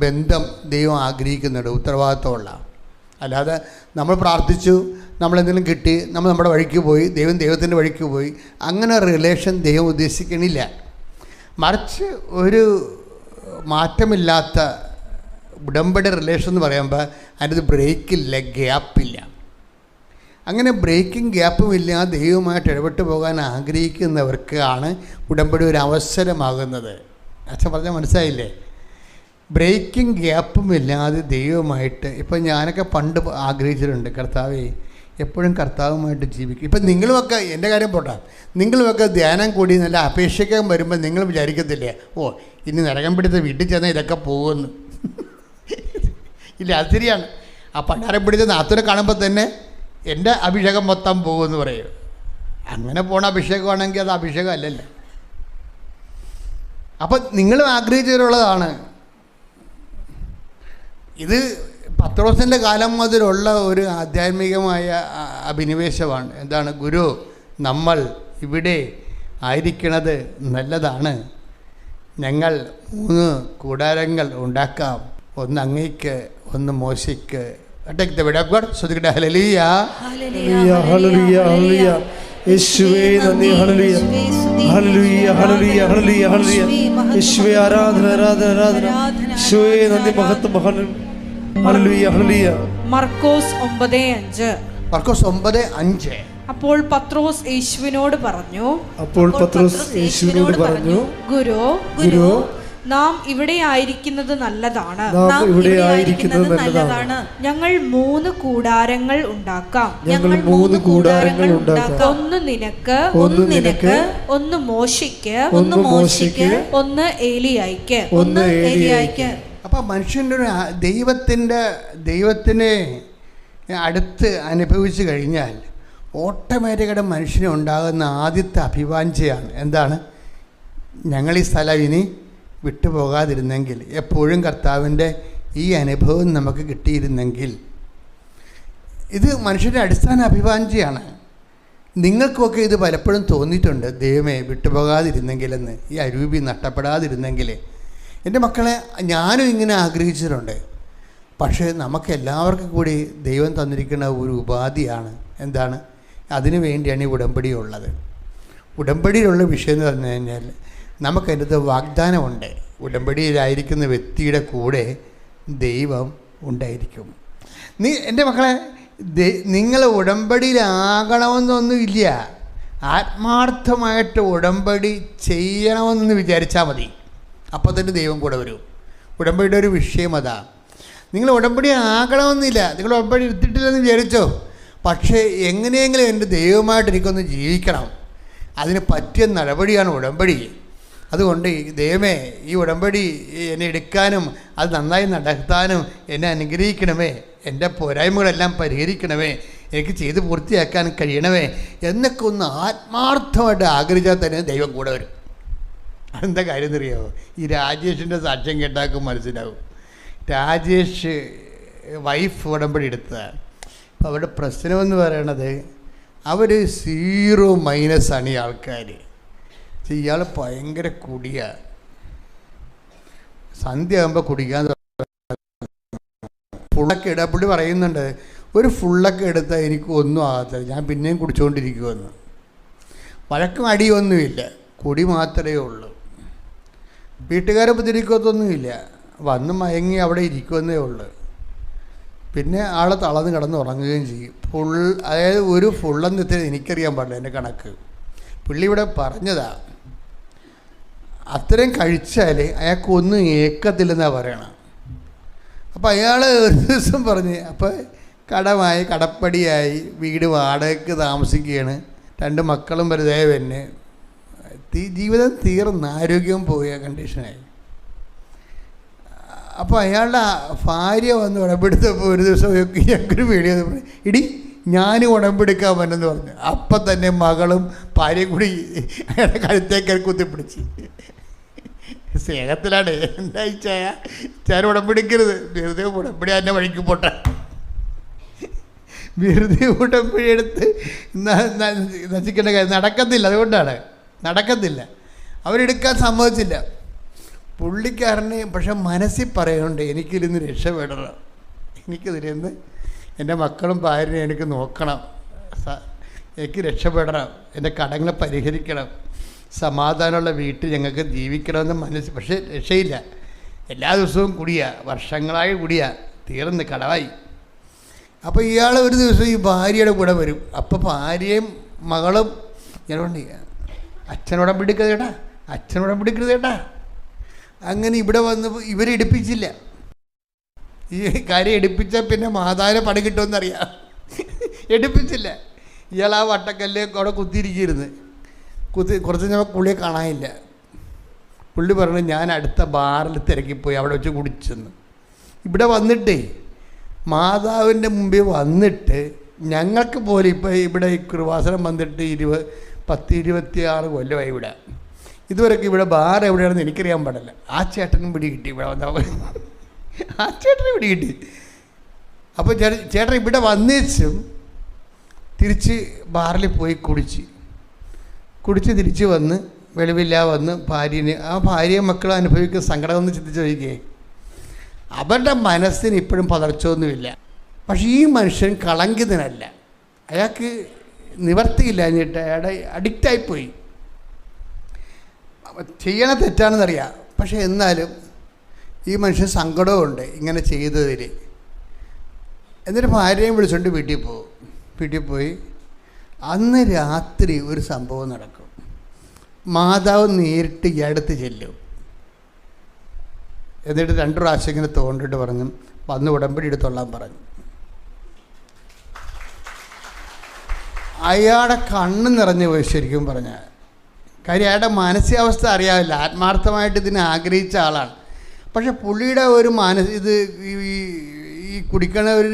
ബന്ധം ദൈവം ആഗ്രഹിക്കുന്നുണ്ട്, ഉത്തരവാദിത്വമുള്ള. അല്ലാതെ നമ്മൾ പ്രാർത്ഥിച്ചു, നമ്മളെന്തെങ്കിലും കിട്ടി, നമ്മൾ നമ്മുടെ വഴിക്ക് പോയി, ദൈവം ദൈവത്തിൻ്റെ വഴിക്ക് പോയി, അങ്ങനെ റിലേഷൻ ദൈവം ഉദ്ദേശിക്കണില്ല. മറിച്ച് ഒരു മാറ്റമില്ലാത്ത ഉടമ്പടി റിലേഷൻ എന്ന് പറയുമ്പോൾ അതിനകത്ത് ബ്രേക്കില്ല, ഗ്യാപ്പില്ല. അങ്ങനെ ബ്രേക്കിംഗ് ഗ്യാപ്പും ഇല്ല. ദൈവമായിട്ട് ഇടപെട്ട് പോകാൻ ആഗ്രഹിക്കുന്നവർക്കാണ് ഉടമ്പടി ഒരു അവസരമാകുന്നത്. അച്ഛൻ പറഞ്ഞാൽ മനസ്സിലായില്ലേ? ബ്രേക്കിംഗ് ഗ്യാപ്പും ഇല്ലാതെ ദൈവമായിട്ട്. ഇപ്പം ഞാനൊക്കെ പണ്ട് ആഗ്രഹിച്ചിട്ടുണ്ട്, കർത്താവേ എപ്പോഴും കർത്താവുമായിട്ട് ജീവിക്കും. ഇപ്പം നിങ്ങളുമൊക്കെ, എൻ്റെ കാര്യം പോട്ടെ, നിങ്ങളുമൊക്കെ ധ്യാനം കൂടി നല്ല അപേക്ഷിക്കാൻ വരുമ്പോൾ നിങ്ങൾ വിചാരിക്കത്തില്ലേ, ഓ ഇനി നരകം പിടിച്ച വീട്ടിൽ ചെന്നാൽ ഇതൊക്കെ പോകുമെന്ന്? ഇല്ല, അത് ശരിയാണ്. ആ പണ്ടാരം പിടിച്ച നാത്തൂനെ കാണുമ്പോൾ തന്നെ എൻ്റെ അഭിഷേകം മൊത്തം പോകുമെന്ന് പറയും. അങ്ങനെ പോണ അഭിഷേകമാണെങ്കിൽ അത് അഭിഷേകം അല്ലല്ലോ. അപ്പം നിങ്ങളും ആഗ്രഹിച്ചവരുള്ളതാണ് ഇത്. പത്രോസിൻ്റെ കാലം മുതലുള്ള ഒരു ആധ്യാത്മികമായ അഭിനിവേശമാണ്. എന്താണ്? ഗുരു, നമ്മൾ ഇവിടെ ആയിരിക്കണത് നല്ലതാണ്. ഞങ്ങൾ 3 കൂടാരങ്ങൾ ഉണ്ടാക്കാം, ഒന്ന് അങ്ങയ്ക്ക്, ഒന്ന് മോശയ്ക്ക്. Take the word of God. ശ്രദ്ധിക്കട്ടെ. ഹല്ലേലൂയ, ഹല്ലേലൂയ, ഹല്ലേലൂയ, ഹല്ലേലൂയ. യേശുവേ നന്ദി. ഹല്ലേലൂയ, ഹല്ലേലൂയ, ഹല്ലേലൂയ, ഹല്ലേലൂയ, ഹല്ലേലൂയ. യേശുവേ ആരാധന, ആരാധന, ആരാധന. യേശുവേ നന്ദി, മഹത്വം. ഹല്ലേലൂയ, ഹല്ലേലൂയ. മർക്കോസ് 9:5. മർക്കോസ് 9:5. അപ്പോൾ പത്രോസ് യേശുവിനോട് പറഞ്ഞു, ഗുരു, നാം ഇവിടെ ആയിരിക്കുന്നത് നല്ലതാണ്. ഞങ്ങൾ 3 കൂടാരങ്ങൾ ഉണ്ടാക്കാം. ഒന്ന് നിനക്ക്, ഒന്ന് മോശയ്ക്ക്, ഒന്ന് ഏലിയായ്ക്ക്. അപ്പൊ മനുഷ്യൻ്റെ ഒരു ദൈവത്തിനെ അടുത്ത് അനുഭവിച്ചു കഴിഞ്ഞാൽ ഓട്ടോമാറ്റിക്കായിട്ട് മനുഷ്യന് ഉണ്ടാകുന്ന ആദ്യത്തെ അഭിവാഞ്ചയാണ് എന്താണ്? ഞങ്ങൾ ഈ സ്ഥലം ഇനി വിട്ടുപോകാതിരുന്നെങ്കിൽ, എപ്പോഴും കർത്താവിൻ്റെ ഈ അനുഭവം നമുക്ക് കിട്ടിയിരുന്നെങ്കിൽ. ഇത് മനുഷ്യൻ്റെ അടിസ്ഥാന അഭിവാഞ്ചയാണ്. നിങ്ങൾക്കൊക്കെ ഇത് പലപ്പോഴും തോന്നിയിട്ടുണ്ട്, ദൈവമേ വിട്ടുപോകാതിരുന്നെങ്കിലെന്ന്, ഈ അരൂപി നഷ്ടപ്പെടാതിരുന്നെങ്കിൽ. എൻ്റെ മക്കളെ, ഞാനും ഇങ്ങനെ ആഗ്രഹിച്ചിട്ടുണ്ട്. പക്ഷേ നമുക്കെല്ലാവർക്കും കൂടി ദൈവം തന്നിരിക്കുന്ന ഒരു ഉപാധിയാണ്. എന്താണ്? അതിനു വേണ്ടിയാണ് ഈ ഉടമ്പടി ഉള്ളത്. ഉടമ്പടിയിലുള്ള വിഷയം എന്ന് പറഞ്ഞു കഴിഞ്ഞാൽ നമുക്കതിൻ്റെ വാഗ്ദാനമുണ്ട്. ഉടമ്പടിയിലായിരിക്കുന്ന വ്യക്തിയുടെ കൂടെ ദൈവം ഉണ്ടായിരിക്കും. എൻ്റെ മക്കളെ, നിങ്ങൾ ഉടമ്പടിയിലാകണമെന്നൊന്നുമില്ല. ആത്മാർത്ഥമായിട്ട് ഉടമ്പടി ചെയ്യണമെന്ന് വിചാരിച്ചാൽ മതി. അപ്പോൾ തന്നെ ദൈവം കൂടെ വരും. ഉടമ്പടിയുടെ ഒരു വിഷയം അതാ. നിങ്ങൾ ഉടമ്പടി ആകണമെന്നില്ല. നിങ്ങൾ ഉടമ്പടി എടുത്തിട്ടില്ലെന്ന് വിചാരിച്ചോ, പക്ഷേ എങ്ങനെയെങ്കിലും എൻ്റെ ദൈവമായിട്ട് എനിക്കൊന്ന് ജീവിക്കണം. അതിന് പറ്റിയ നടപടിയാണ് ഉടമ്പടി. അതുകൊണ്ട് ദൈവമേ, ഈ ഉടമ്പടി എന്നെ എടുക്കാനും അത് നന്നായി നടത്താനും എന്നെ അനുഗ്രഹിക്കണമേ, എൻ്റെ പോരായ്മകളെല്ലാം പരിഹരിക്കണമേ, എനിക്ക് ചെയ്ത് പൂർത്തിയാക്കാൻ കഴിയണമേ എന്നൊക്കെ ഒന്ന് ആത്മാർത്ഥമായിട്ട് ആഗ്രഹിച്ചാൽ തന്നെ ദൈവം കൂടെ വരും. അതെന്താ കാര്യം എന്നറിയാമോ? ഈ രാജേഷിൻ്റെ സാക്ഷ്യം കേട്ടാക്കും മനസ്സിലാവും. രാജേഷ് വൈഫ് ഉടമ്പടി എടുത്തതാണ്. അപ്പോൾ അവരുടെ പ്രശ്നമെന്ന് പറയണത് അവർ 0- ഈ ആൾക്കാർ. ഇയാൾ ഭയങ്കര കുടിയാണ്. സന്ധ്യ ആകുമ്പോൾ കുടിക്കാൻ ഫുള്ളൊക്കെ ഇടുക. പുള്ളി പറയുന്നുണ്ട്, ഒരു ഫുള്ളൊക്കെ എടുത്താൽ എനിക്ക് ഒന്നും ആകത്തില്ല, ഞാൻ പിന്നെയും കുടിച്ചുകൊണ്ടിരിക്കുമെന്ന്. വഴക്കും അടിയൊന്നുമില്ല, കുടി മാത്രമേ ഉള്ളൂ. വീട്ടുകാരെ ഉപദ്രവിക്കത്തൊന്നുമില്ല, വന്ന് മയങ്ങി അവിടെ ഇരിക്കുമെന്നേ ഉള്ളൂ. പിന്നെ ആളെ തളർന്ന് കിടന്ന് ഉറങ്ങുകയും ചെയ്യും. അതായത് ഒരു ഫുള്ളെന്ന് എനിക്കറിയാൻ പാടില്ല എൻ്റെ കണക്ക്. പുള്ളി ഇവിടെ പറഞ്ഞതാ, അത്രയും കഴിച്ചാൽ അയാൾക്കൊന്നും ഏക്കത്തില്ലെന്നാണ് പറയണം. അപ്പോൾ അയാൾ ഒരു ദിവസം പറഞ്ഞ്, അപ്പോൾ കടമായി, കടപ്പടിയായി, വീട് വാടകയ്ക്ക് താമസിക്കുകയാണ്, 2 മക്കളും വലുതായ പിന്നെ ജീവിതം തീർന്ന് ആരോഗ്യം പോയ കണ്ടീഷനായി. അപ്പോൾ അയാളുടെ ഭാര്യ വന്ന് ഉടമ്പെടുത്തപ്പോൾ ഒരു ദിവസം ഞങ്ങൾക്കൊരു പേടി വന്നു, ഇടി ഞാനും ഉടമ്പെടുക്കാൻ പറ്റുമെന്ന് പറഞ്ഞു. അപ്പം തന്നെ മകളും ഭാര്യയും കൂടി അയാളുടെ കഴുത്തേക്കാൽ കുത്തിപ്പിടിച്ച്. സ്നേഹത്തിലാണ്. എന്താ ഞാൻ ഉടമ്പെടുക്കരുത്, വെറുതെ ഉടമ്പടി എൻ്റെ വഴിക്ക് പോട്ടെ, വെറുതെ ഉടമ്പടി എടുത്ത് നശിക്കേണ്ട കാര്യം നടക്കത്തില്ല. അതുകൊണ്ടാണ് നടക്കത്തില്ല. അവരെടുക്കാൻ സമ്മതിച്ചില്ല പുള്ളിക്കാരനെ. പക്ഷെ മനസ്സിൽ പറയുന്നുണ്ട്, എനിക്കിരുന്ന് രക്ഷപ്പെടണം, എനിക്കിതിരുന്ന് എൻ്റെ മക്കളും ഭാര്യയും എനിക്ക് നോക്കണം, എനിക്ക് രക്ഷപ്പെടണം, എൻ്റെ കടങ്ങളെ പരിഹരിക്കണം, സമാധാനമുള്ള വീട്ടിൽ ഞങ്ങൾക്ക് ജീവിക്കണമെന്ന് മനസ്സ്. പക്ഷേ രക്ഷയില്ല. എല്ലാ ദിവസവും കുടിയാ, വർഷങ്ങളായി കുടിയാ, തീർന്ന് കടവായി. അപ്പോൾ ഇയാൾ ഒരു ദിവസം ഈ ഭാര്യയുടെ കൂടെ വരും. അപ്പോൾ ഭാര്യയും മകളും ഞാനുണ്ട്, അച്ഛനോടം പിടിക്കരുതേട്ടാ, അച്ഛനോടം പിടിക്കരുതേട്ടാ. അങ്ങനെ ഇവിടെ വന്ന് ഇവരെടുപ്പിച്ചില്ല. ഈ കാര്യം എടുപ്പിച്ചാൽ പിന്നെ മാതാവിനെ പണി കിട്ടുമെന്നറിയാം. എടുപ്പിച്ചില്ല. ഇയാൾ ആ വട്ടക്കല്ല് അവിടെ കുത്തിയിരിക്കരുത്. കുറച്ച് ഞാൻ പുള്ളിയെ കാണാനില്ല. പുള്ളി പറഞ്ഞു, ഞാൻ അടുത്ത ബാറിൽ തിരക്കിപ്പോയി അവിടെ വെച്ച് കുടിച്ചെന്ന്. ഇവിടെ വന്നിട്ടേ മാതാവിൻ്റെ മുമ്പിൽ വന്നിട്ട് ഞങ്ങൾക്ക് പോലും ഇപ്പോൾ ഇവിടെ ഈ കൃപാസനം വന്നിട്ട് 10-26 കൊല്ലമായി ഇവിടെ. ഇതുവരെയൊക്കെ ഇവിടെ ബാർ എവിടെയാണെന്ന് എനിക്കറിയാൻ പാടില്ല. ആ ചേട്ടനും പിടി കിട്ടി ഇവിടെ വന്ന, ആ ചേട്ടനും പിടി കിട്ടി. അപ്പോൾ ചേട്ടൻ ഇവിടെ വന്നേച്ചും തിരിച്ച് ബാറിൽ പോയി കുടിച്ച് തിരിച്ച് വന്ന് വെളിവില്ല വന്ന് ആ ഭാര്യയും മക്കളും അനുഭവിക്കുന്ന സങ്കടം ഒന്ന് ചിന്തിച്ച് നോക്കിയേ. അവരുടെ മനസ്സിന് ഇപ്പോഴും പതർച്ചൊന്നുമില്ല. പക്ഷേ ഈ മനുഷ്യൻ കളങ്കിതനല്ല. അയാൾക്ക് നിവർത്തിയില്ല, എന്നിട്ട് അയാളുടെ അഡിക്റ്റായിപ്പോയി. ചെയ്യണ തെറ്റാണെന്നറിയാം, പക്ഷേ എന്നാലും ഈ മനുഷ്യൻ സങ്കടമുണ്ട് ഇങ്ങനെ ചെയ്തതിൽ. എന്നിട്ട് ഭാര്യയും വിളിച്ചുകൊണ്ട് വീട്ടിൽ പോയി അന്ന് രാത്രി ഒരു സംഭവം നടക്കും. മാതാവ് നേരിട്ട് ഈ അടുത്ത് ചെല്ലും. എന്നിട്ട് 2 പ്രാവശ്യം ഇങ്ങനെ തോണ്ടിട്ട് പറഞ്ഞു, വന്ന് ഉടമ്പടി എടുത്തോളാൻ പറഞ്ഞു. അയാളുടെ കണ്ണ് നിറഞ്ഞു പോയി ശരിക്കും പറഞ്ഞാൽ. കാര്യം അയാളുടെ മാനസികാവസ്ഥ അറിയാവില്ല, ആത്മാർത്ഥമായിട്ട് ഇതിനെ ആഗ്രഹിച്ച ആളാണ്. പക്ഷെ പുള്ളിയുടെ ഒരു ഇത് ഈ കുടിക്കണ ഒരു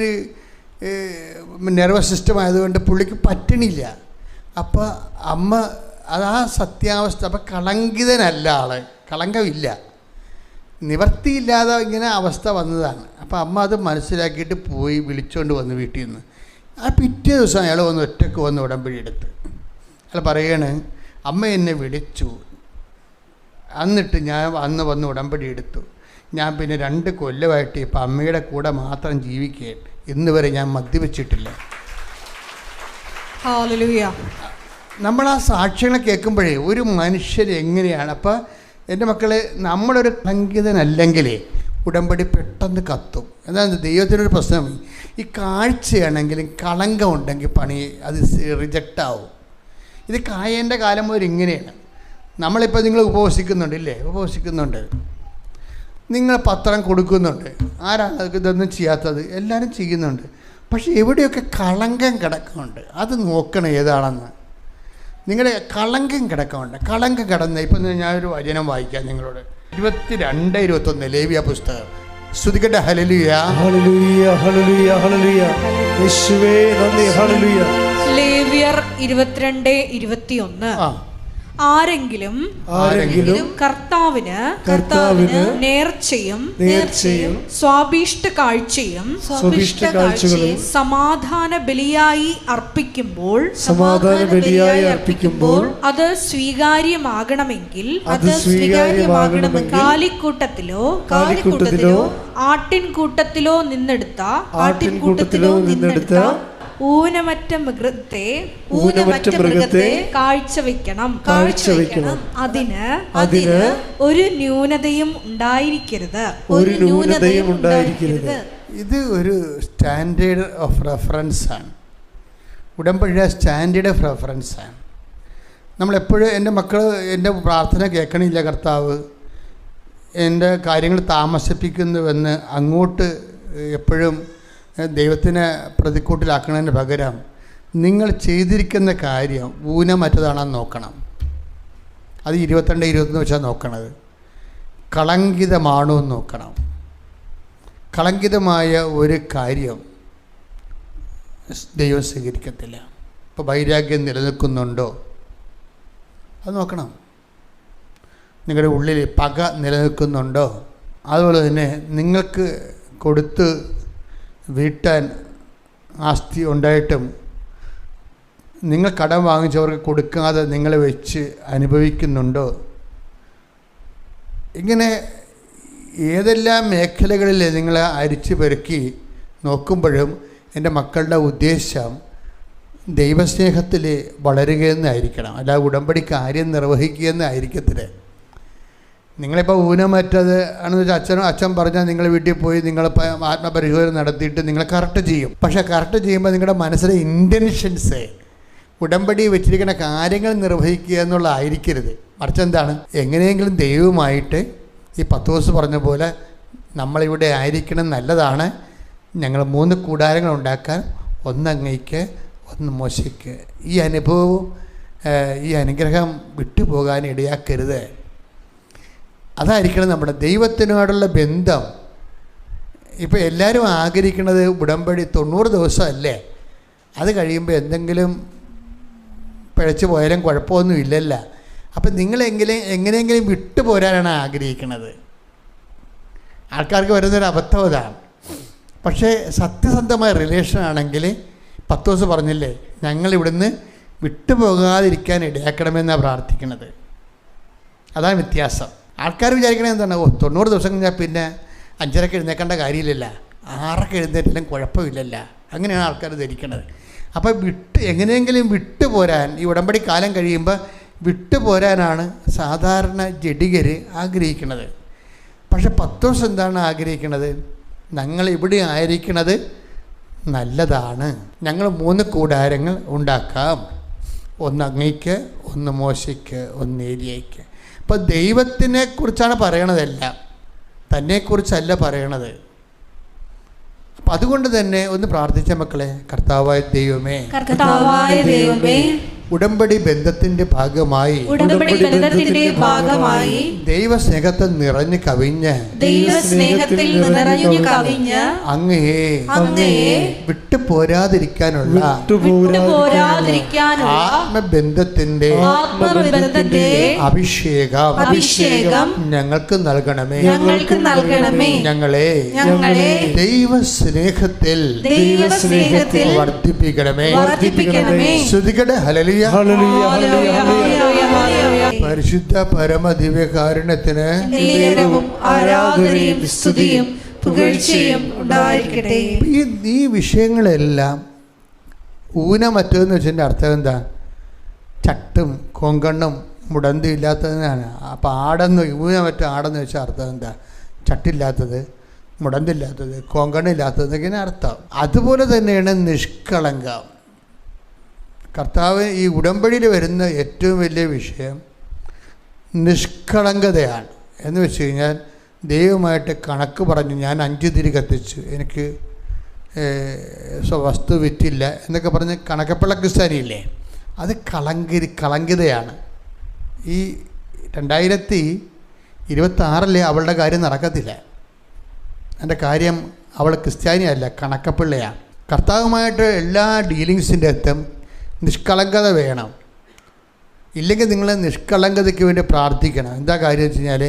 നെർവസ് സിസ്റ്റം ആയതുകൊണ്ട് പുള്ളിക്ക് പറ്റണില്ല. അപ്പോൾ അമ്മ അതാ സത്യാവസ്ഥ. അപ്പം കളങ്കിതനല്ല ആൾ, കളങ്കമില്ല, നിവർത്തിയില്ലാതെ ഇങ്ങനെ അവസ്ഥ വന്നതാണ്. അപ്പം അമ്മ അത് മനസ്സിലാക്കിയിട്ട് പോയി വിളിച്ചുകൊണ്ട് വന്ന് വീട്ടിൽ നിന്ന്. ആ പിറ്റേ ദിവസം അയാൾ വന്ന് ഒറ്റയ്ക്ക് വന്ന് ഉടമ്പടി എടുത്ത്. അയാൾ പറയാണ്, അമ്മ എന്നെ വിളിച്ചു, എന്നിട്ട് ഞാൻ അന്ന് വന്ന് ഉടമ്പടി എടുത്തു. ഞാൻ പിന്നെ 2 കൊല്ലമായിട്ട് ഇപ്പം അമ്മയുടെ കൂടെ മാത്രം ജീവിക്കുകയാണ്. ഇന്ന് വരെ ഞാൻ മദ്യപിച്ചിട്ടില്ല. ഹല്ലേലൂയ. നമ്മൾ ആ സാക്ഷ്യങ്ങൾ കേൾക്കുമ്പോഴേ ഒരു മനുഷ്യർ എങ്ങനെയാണ്. അപ്പം എൻ്റെ മക്കളെ, നമ്മളൊരു കളങ്കിതനല്ലെങ്കിൽ ഉടമ്പടി പെട്ടെന്ന് കത്തും. എന്താണ് ദൈവത്തിനൊരു പ്രശ്നം, ഈ കാഴ്ചയാണെങ്കിലും കളങ്കം ഉണ്ടെങ്കിൽ പണി അത് റിജക്റ്റാവും. ഇത് കായേൻ്റെ കാലം മുതൽ ഇങ്ങനെയാണ്. നമ്മളിപ്പോൾ നിങ്ങൾ ഉപവസിക്കുന്നുണ്ട് ഇല്ലേ? ഉപവസിക്കുന്നുണ്ട്, നിങ്ങൾ പത്രം കൊടുക്കുന്നുണ്ട്. ആരാണ് ഇതൊന്നും ചെയ്യാത്തത്? എല്ലാവരും ചെയ്യുന്നുണ്ട്. പക്ഷേ എവിടെയൊക്കെ കളങ്കം കിടക്കുന്നുണ്ട്, അത് നോക്കണം ഏതാണെന്ന്. നിങ്ങളുടെ കളങ്കം കിടക്കുന്നുണ്ട്. കളങ്കം കിടന്ന് ഇപ്പം ഞാനൊരു വചനം വായിക്കാം നിങ്ങളോട്. 22:21 ലേവ്യ പുസ്തകം. സ്തുതിക്കട്ടെ. ഹല്ലേലൂയ, ഹല്ലേലൂയ, ഹല്ലേലൂയ, ഹല്ലേലൂയ. യേശുവേ നന്ദി. ഹല്ലേലൂയ. ലേവ്യർ 22:21. ആരെങ്കിലും കർത്താവിന് നേർച്ചയും സ്വാഭീഷ്ട കാഴ്ചയും സമാധാന ബലിയായി അർപ്പിക്കുമ്പോൾ അത് സ്വീകാര്യമാകണമെങ്കിൽ കാലിക്കൂട്ടത്തിലോ ആട്ടിൻകൂട്ടത്തിലോ നിന്നെടുത്ത ഊനമറ്റ മൃഗത്തെ കാഴ്ചവെക്കണം. അതിന് ഒരു ന്യൂനതയും ഉണ്ടായിരിക്കരുത്. ഇത് ഒരു സ്റ്റാൻഡേർഡ് ഓഫ് റെഫറൻസ് ആണ്. ഉടമ്പടിയുടെ സ്റ്റാൻഡേർഡ് ഓഫ് റെഫറൻസ് ആണ്. നമ്മളെപ്പോഴും എൻ്റെ മക്കൾ എൻ്റെ പ്രാർത്ഥന കേൾക്കണില്ല, കർത്താവ് എൻ്റെ കാര്യങ്ങൾ താമസിപ്പിക്കുന്നുവെന്ന് അങ്ങോട്ട് എപ്പോഴും ദൈവത്തിനെ പ്രതിക്കൂട്ടിലാക്കുന്നതിന് പകരം നിങ്ങൾ ചെയ്തിരിക്കുന്ന കാര്യം ഊനമറ്റതാണെന്ന് നോക്കണം. അത് 22-21 വെച്ചാൽ നോക്കണത്. കളങ്കിതമാണോ എന്ന് നോക്കണം. കളങ്കിതമായ ഒരു കാര്യം ദൈവം സ്വീകരിക്കത്തില്ല. ഇപ്പോൾ വൈരാഗ്യം നിലനിൽക്കുന്നുണ്ടോ അത് നോക്കണം. നിങ്ങളുടെ ഉള്ളിൽ പക നിലനിൽക്കുന്നുണ്ടോ? അതുപോലെ തന്നെ നിങ്ങൾക്ക് കൊടുത്ത് വീട്ടാൻ ആസ്തി ഉണ്ടായിട്ടും നിങ്ങൾ കടം വാങ്ങിച്ചവർക്ക് കൊടുക്കാതെ നിങ്ങളെ വെച്ച് അനുഭവിക്കുന്നുണ്ടോ? ഇങ്ങനെ ഏതെല്ലാം മേഖലകളിൽ നിങ്ങളെ അരിച്ചു പെറുക്കി നോക്കുമ്പോഴും എൻ്റെ മക്കളുടെ ഉദ്ദേശം ദൈവസ്നേഹത്തിൽ വളരുകയെന്നായിരിക്കണം, അല്ല ഉടമ്പടി കാര്യം നിർവഹിക്കുകയെന്നായിരിക്കത്തില്ല. നിങ്ങളിപ്പോൾ ഊനമറ്റത് ആണെന്ന് വെച്ചാൽ അച്ഛൻ പറഞ്ഞാൽ നിങ്ങൾ വീട്ടിൽ പോയി നിങ്ങളിപ്പോൾ ആത്മപരിശോധന നടത്തിയിട്ട് നിങ്ങൾ കറക്റ്റ് ചെയ്യും. പക്ഷേ കറക്റ്റ് ചെയ്യുമ്പോൾ നിങ്ങളുടെ മനസ്സിലെ ഇൻറ്റൻഷൻസ് ഉടമ്പടി വെച്ചിരിക്കുന്ന കാര്യങ്ങൾ നിർവഹിക്കുക എന്നുള്ളതായിരിക്കരുത്. മറിച്ച് എന്താണ്, എങ്ങനെയെങ്കിലും ദൈവവുമായിട്ട് ഈ പത്രോസ് പറഞ്ഞ പോലെ നമ്മളിവിടെ ആയിരിക്കണം, നല്ലതാണ്. ഞങ്ങൾ 3 കൂടാരങ്ങൾ ഉണ്ടാക്കാൻ, 1 അങ്ങയ്ക്ക് 1 മോശയ്ക്ക്. ഈ അനുഭവവും ഈ അനുഗ്രഹം വിട്ടുപോകാൻ ഇടയാക്കരുത്. അതായിരിക്കണം നമ്മുടെ ദൈവത്തിനോടുള്ള ബന്ധം. ഇപ്പോൾ എല്ലാവരും ആഗ്രഹിക്കുന്നത് ഉടമ്പടി 90 ദിവസമല്ലേ, അത് കഴിയുമ്പോൾ എന്തെങ്കിലും പിഴച്ചു പോയാലും കുഴപ്പമൊന്നും ഇല്ലല്ല. അപ്പം എങ്ങനെയെങ്കിലും വിട്ടുപോരാനാണ് ആഗ്രഹിക്കുന്നത്. ആൾക്കാർക്ക് വരുന്നൊരു അബദ്ധം അതാണ്. പക്ഷേ സത്യസന്ധമായ റിലേഷൻ ആണെങ്കിൽ പത്രോസ് പറഞ്ഞില്ലേ, ഞങ്ങളിവിടുന്ന് വിട്ടുപോകാതിരിക്കാൻ ഇടയാക്കണമെന്നാണ് പ്രാർത്ഥിക്കുന്നത്. അതാണ് വ്യത്യാസം. ആൾക്കാർ വിചാരിക്കണത് എന്താണ്, 90 ദിവസം കഴിഞ്ഞാൽ പിന്നെ 5:30 എഴുന്നേക്കേണ്ട കാര്യമില്ലല്ല, 6 എഴുന്നേറ്റാലും കുഴപ്പമില്ലല്ല. അങ്ങനെയാണ് ആൾക്കാർ ധരിക്കണത്. അപ്പോൾ എങ്ങനെയെങ്കിലും വിട്ടുപോരാൻ ഈ ഉടമ്പടി കാലം കഴിയുമ്പോൾ വിട്ടുപോരാനാണ് സാധാരണ ജഡികർ ആഗ്രഹിക്കുന്നത്. പക്ഷെ പത്രോസ് എന്താണ് ആഗ്രഹിക്കുന്നത്? ഞങ്ങൾ ഇവിടെ ആയിരിക്കണത് നല്ലതാണ്, ഞങ്ങൾ 3 കൂടാരങ്ങൾ ഉണ്ടാക്കാം, 1 അങ്ങയ്ക്ക്, 1 മോശയ്ക്ക്, 1 ഏലിയയ്ക്ക്. അപ്പോൾ ദൈവത്തിനെ കുറിച്ചാണ് പറയണതെല്ലാം. തന്നെക്കുറിച്ചല്ല പറയണത്. അപ്പം അതുകൊണ്ട് തന്നെ ഒന്ന് പ്രാർത്ഥിച്ച മക്കളെ, കർത്താവായ ദൈവമേ, കർത്താവായ ദൈവമേ, ഉടമ്പടി ബന്ധത്തിന്റെ ഭാഗമായി ദൈവസ്നേഹത്തിൽ നിറഞ്ഞു കവിഞ്ഞ് അങ്ങയെ വിട്ടുപോരാതിരിക്കാനുള്ള ആത്മബന്ധത്തിന്റെ അഭിഷേകം ഞങ്ങൾക്ക് നൽകണമേ. ഞങ്ങളെ ദൈവസ്നേഹത്തിൽ വർദ്ധിപ്പിക്കണമേ. ശ്രുതികടെ ഹല്ലേലൂയ. പരിശുദ്ധ പരമദിവ്യകാരുണ്യത്തിന് ആരാധനയും സ്തുതിയും പുകഴ്ചയും ഉണ്ടായിരിക്കട്ടെ. ഈ വിഷയങ്ങളെല്ലാം ഊനമറ്റതെന്ന് വെച്ചതിൻ്റെ അർത്ഥം എന്താ? ചട്ടും കൊങ്കണ്ണും മുടന്തും ഇല്ലാത്തതിനാണ്. അപ്പം ആടെന്ന് ഊനമറ്റ ആടെന്ന് വെച്ചാൽ അർത്ഥം എന്താ? ചട്ടില്ലാത്തത്, മുടന്തില്ലാത്തത്, കൊങ്കണ്ണില്ലാത്തതൊക്കെയാണ് അർത്ഥം. അതുപോലെ തന്നെയാണ് നിഷ്കളങ്കം. കർത്താവ് ഈ ഉടമ്പടിയിൽ വരുന്ന ഏറ്റവും വലിയ വിഷയം നിഷ്കളങ്കതയാണ്. എന്ന് വെച്ച് കഴിഞ്ഞാൽ ദൈവമായിട്ട് കണക്ക് പറഞ്ഞു, ഞാൻ 5 തിരി കത്തിച്ചു, എനിക്ക് വസ്തു വിറ്റില്ല എന്നൊക്കെ പറഞ്ഞ് കണക്കപ്പിള്ള ക്രിസ്ത്യാനിയില്ലേ, അത് കളങ്കിതയാണ്. ഈ 2026 അവളുടെ കാര്യം നടക്കത്തില്ല. എൻ്റെ കാര്യം അവൾ ക്രിസ്ത്യാനിയല്ല, കണക്കപ്പിള്ളയാണ്. കർത്താവുമായിട്ട് എല്ലാ ഡീലിങ്സിൻ്റെ അർത്ഥം നിഷ്കളങ്കത വേണം. ഇല്ലെങ്കിൽ നിങ്ങൾ നിഷ്കളങ്കതയ്ക്ക് വേണ്ടി പ്രാർത്ഥിക്കണം. എന്താ കാര്യം വെച്ച് കഴിഞ്ഞാൽ,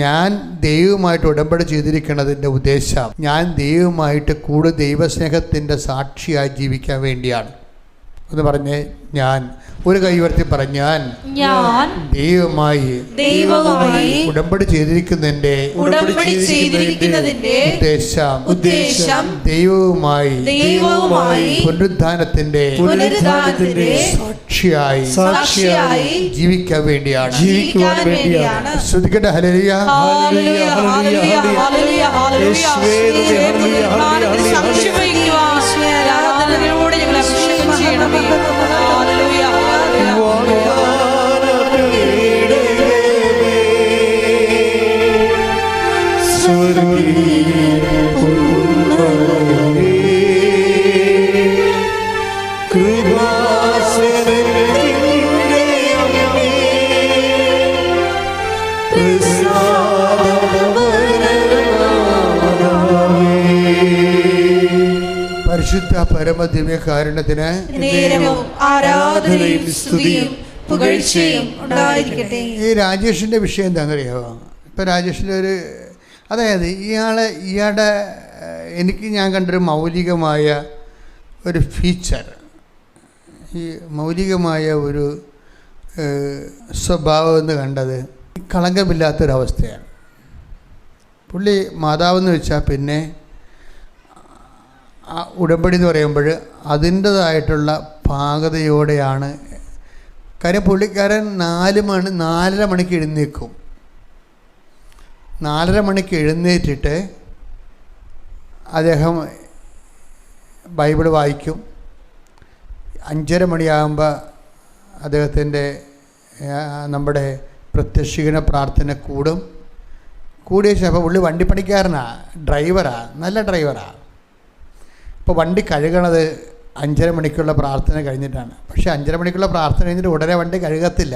ഞാൻ ദൈവവുമായിട്ട് ഉടമ്പടി ചെയ്തിരിക്കുന്നതിൻ്റെ ഉദ്ദേശം ഞാൻ ദൈവവുമായിട്ട് കൂടുതൽ ദൈവസ്നേഹത്തിൻ്റെ സാക്ഷിയായി ജീവിക്കാൻ വേണ്ടിയാണ്. എന്ന് പറഞ്ഞ് ഞാൻ ഒരു കൈ ഉയർത്തി പറഞ്ഞാൽ ഞാൻ ദൈവമായി ഉടമ്പടി ചെയ്തിരിക്കുന്നതിൻ്റെ ഉദ്ദേശം ദൈവവുമായി പുനരുദ്ധാനത്തിന്റെ സാക്ഷിയായി ജീവിക്കാൻ വേണ്ടിയാണ്. ശ്രദ്ധിക്കട്ടെ. ഹല്ലേലൂയ. പരിശുദ്ധ പരമദിവ്യകാരുണ്യത്തിന് ആരാധനയും സ്തുതിയും പുകഴ്ചയും ഉണ്ടായിരിക്കട്ടെ. ഈ രാജേഷിൻ്റെ വിഷയം എന്താണെന്നറിയാമോ? ഇപ്പം രാജേഷിൻ്റെ അതായത് ഇയാളുടെ ഞാൻ കണ്ടൊരു മൗലികമായ ഒരു ഫീച്ചർ, ഈ മൗലികമായ ഒരു സ്വഭാവം എന്ന് കണ്ടത് കളങ്കമില്ലാത്തൊരവസ്ഥയാണ്. പുള്ളി മാതാവെന്ന് വെച്ചാൽ പിന്നെ ആ ഉടമ്പടി എന്ന് പറയുമ്പോൾ അതിൻ്റേതായിട്ടുള്ള പാകതയോടെയാണ്. കാര്യം പുള്ളിക്കാരൻ 4:30 മണിക്ക് എഴുന്നേൽക്കും. 4:30 മണിക്ക് എഴുന്നേറ്റിട്ട് അദ്ദേഹം ബൈബിൾ വായിക്കും. 5:30 മണിയാകുമ്പോൾ അദ്ദേഹത്തിൻ്റെ നമ്മുടെ പ്രത്യക്ഷീകരണ പ്രാർത്ഥന കൂടിയ ശേഷം പുള്ളി വണ്ടിപ്പണിക്കാരനാണ്, ഡ്രൈവറാണ്, നല്ല ഡ്രൈവറാണ്. ഇപ്പോൾ വണ്ടി കഴുകണത് 5:30 മണിക്കുള്ള പ്രാർത്ഥന കഴിഞ്ഞിട്ടാണ്. പക്ഷേ 5:30 മണിക്കുള്ള പ്രാർത്ഥന കഴിഞ്ഞിട്ട് ഉടനെ വണ്ടി കഴുകത്തില്ല.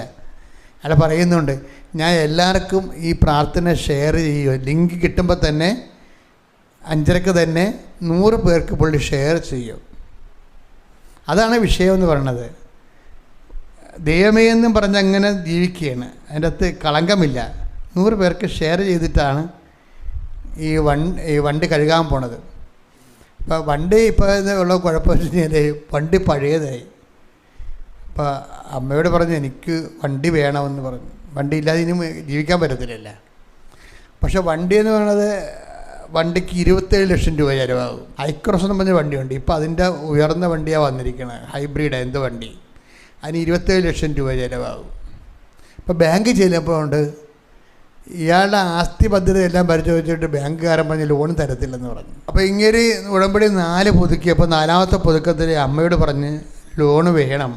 അയാൾ പറയുന്നുണ്ട്, ഞാൻ എല്ലാവർക്കും ഈ പ്രാർത്ഥന ഷെയർ ചെയ്യുക, ലിങ്ക് കിട്ടുമ്പോൾ തന്നെ 5:30 തന്നെ 100 പേർക്ക് പുള്ളി ഷെയർ ചെയ്യും. അതാണ് വിഷയം എന്ന് പറയുന്നത്. ദൈവമേ എന്നും പറഞ്ഞ് അങ്ങനെ ജീവിക്കുകയാണ്. അതിൻ്റെ അകത്ത് കളങ്കമില്ല. 100 പേർക്ക് ഷെയർ ചെയ്തിട്ടാണ് ഈ വണ്ടി കഴുകാൻ പോണത്. ഇപ്പോൾ വണ്ടി ഇപ്പോൾ ഉള്ള കുഴപ്പം വെച്ച് കഴിഞ്ഞാൽ വണ്ടി പഴയതായി. അപ്പോൾ അമ്മയോട് പറഞ്ഞു, എനിക്ക് വണ്ടി വേണമെന്ന് പറഞ്ഞു. വണ്ടി ഇല്ലാതെ ഇനി ജീവിക്കാൻ പറ്റത്തില്ലല്ല. പക്ഷേ വണ്ടി എന്ന് പറയുന്നത് വണ്ടിക്ക് 27 ലക്ഷം രൂപ ചിലവാകും. ഐക്രോസ് എന്ന് പറഞ്ഞ വണ്ടിയുണ്ട്. ഇപ്പോൾ അതിൻ്റെ ഉയർന്ന വണ്ടിയാണ് വന്നിരിക്കുന്നത്, ഹൈബ്രിഡ് എന്ത് വണ്ടി, അതിന് 27 ലക്ഷം രൂപ ചിലവാകും. ഇപ്പോൾ ബാങ്കിൽ ചെല്ലുമ്പോൾ ഉണ്ട്, ഇയാളുടെ ആസ്തി പദ്ധതിയെല്ലാം പരിശോധിച്ചിട്ട് ബാങ്കുകാരൻ പറഞ്ഞ് ലോൺ തരത്തില്ലെന്ന് പറഞ്ഞു. അപ്പോൾ ഇങ്ങനെ ഉടമ്പടി 4 പുതുക്കിയപ്പോൾ 4ാമത്തെ പുതുക്കത്തിൽ അമ്മയോട് പറഞ്ഞ് ലോണ് വേണം,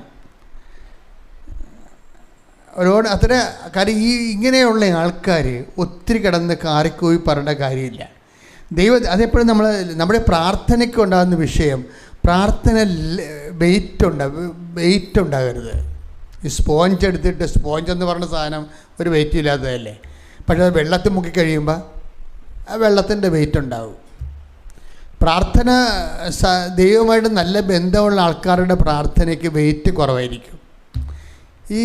ഒരുപാട് അത്ര കാര്യം ഇങ്ങനെയുള്ള ആൾക്കാർ ഒത്തിരി കിടന്ന് കാറിക്കൂവി പറയേണ്ട കാര്യമില്ല. അതെപ്പോഴും നമ്മുടെ പ്രാർത്ഥനയ്ക്ക് ഉണ്ടാകുന്ന വിഷയം, പ്രാർത്ഥന വെയിറ്റ് ഉണ്ടാകരുത്. ഈ സ്പോഞ്ച് എടുത്തിട്ട്, സ്പോഞ്ച് എന്ന് പറഞ്ഞ സാധനം ഒരു വെയിറ്റ് ഇല്ലാത്തതല്ലേ, പക്ഷേ അത് വെള്ളത്തിൽ മുക്കി കഴിയുമ്പോൾ ആ വെള്ളത്തിൻ്റെ വെയിറ്റ് ഉണ്ടാവും. പ്രാർത്ഥന ദൈവമായിട്ട് നല്ല ബന്ധമുള്ള ആൾക്കാരുടെ പ്രാർത്ഥനയ്ക്ക് വെയിറ്റ് കുറവായിരിക്കും. ഈ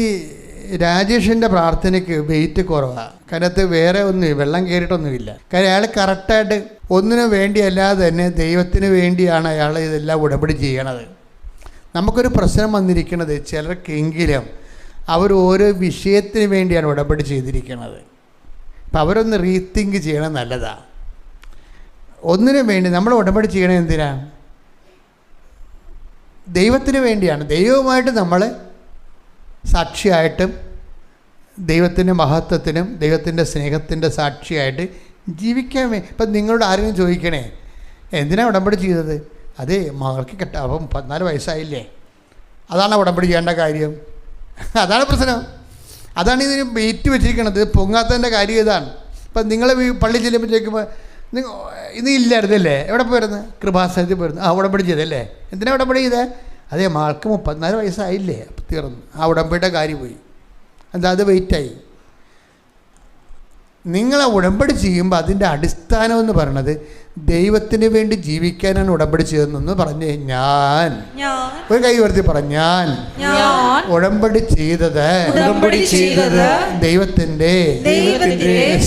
രാജേഷിൻ്റെ പ്രാർത്ഥനയ്ക്ക് വെയിറ്റ് കുറവാണ്. അതിനകത്ത് വേറെ ഒന്നും വെള്ളം കയറിയിട്ടൊന്നുമില്ല. കാര്യം അയാൾ കറക്റ്റായിട്ട് ഒന്നിനു വേണ്ടിയല്ലാതെ തന്നെ ദൈവത്തിന് വേണ്ടിയാണ് അയാൾ ഇതെല്ലാം ഉടമ്പടി ചെയ്യണത്. നമുക്കൊരു പ്രശ്നം വന്നിരിക്കുന്നത് ചിലർക്കെങ്കിലും അവർ ഓരോ വിഷയത്തിന് വേണ്ടിയാണ് ഉടമ്പടി ചെയ്തിരിക്കുന്നത്. അപ്പം അവരൊന്ന് റീതിങ്ക് ചെയ്യണം, നല്ലതാണ്. ഒന്നിനു വേണ്ടി നമ്മൾ ഉടമ്പടി ചെയ്യണത് എന്തിനാണ്? ദൈവത്തിന് വേണ്ടിയാണ്. ദൈവവുമായിട്ട് നമ്മൾ സാക്ഷിയായിട്ടും ദൈവത്തിൻ്റെ മഹത്വത്തിനും ദൈവത്തിൻ്റെ സ്നേഹത്തിൻ്റെ സാക്ഷിയായിട്ട് ജീവിക്കാൻ ഇപ്പം നിങ്ങളോട് ആരെങ്കിലും ചോദിക്കണേ എന്തിനാണ് ഉടമ്പടി ചെയ്തത്? അതേ മകൾക്ക് അപ്പം 14 വയസ്സായില്ലേ, അതാണ് ഉടമ്പടി ചെയ്യേണ്ട കാര്യം. അതാണ് പ്രശ്നം. അതാണ് ഇതിന് വെയിറ്റ് വെച്ചിരിക്കണത്. പൊങ്ങാത്തതിൻ്റെ കാര്യം ഇതാണ്. ഇപ്പം നിങ്ങൾ പള്ളി ചെല്ലുമ്പോൾ ചോദിക്കുമ്പോൾ ഇന്ന് ഇല്ലായിരുന്നല്ലേ, എവിടെ പോയിരുന്നു? കൃപാസനത്തിൽ പോയിരുന്നു. ഉടമ്പടി ചെയ്തല്ലേ. എന്തിനാണ് ഉടമ്പടി ചെയ്തേ? അതേ മകൾക്ക് 34 വയസ്സായില്ലേ, അപ്പം തീർന്നു. ഉടമ്പടിയുടെ കാര്യം പോയി. എന്താ അത് വെയിറ്റായി. നിങ്ങൾ ഉടമ്പടി ചെയ്യുമ്പോൾ അതിൻ്റെ അടിസ്ഥാനം എന്ന് പറയണത് ദൈവത്തിന് വേണ്ടി ജീവിക്കാനാണ് ഉടമ്പടി ചെയ്തതെന്ന് പറഞ്ഞ് ഞാൻ ഒരു കൈ ഉയർത്തി പറഞ്ഞു, ഞാൻ ഉടമ്പടി ചെയ്തത് ദൈവത്തിൻ്റെ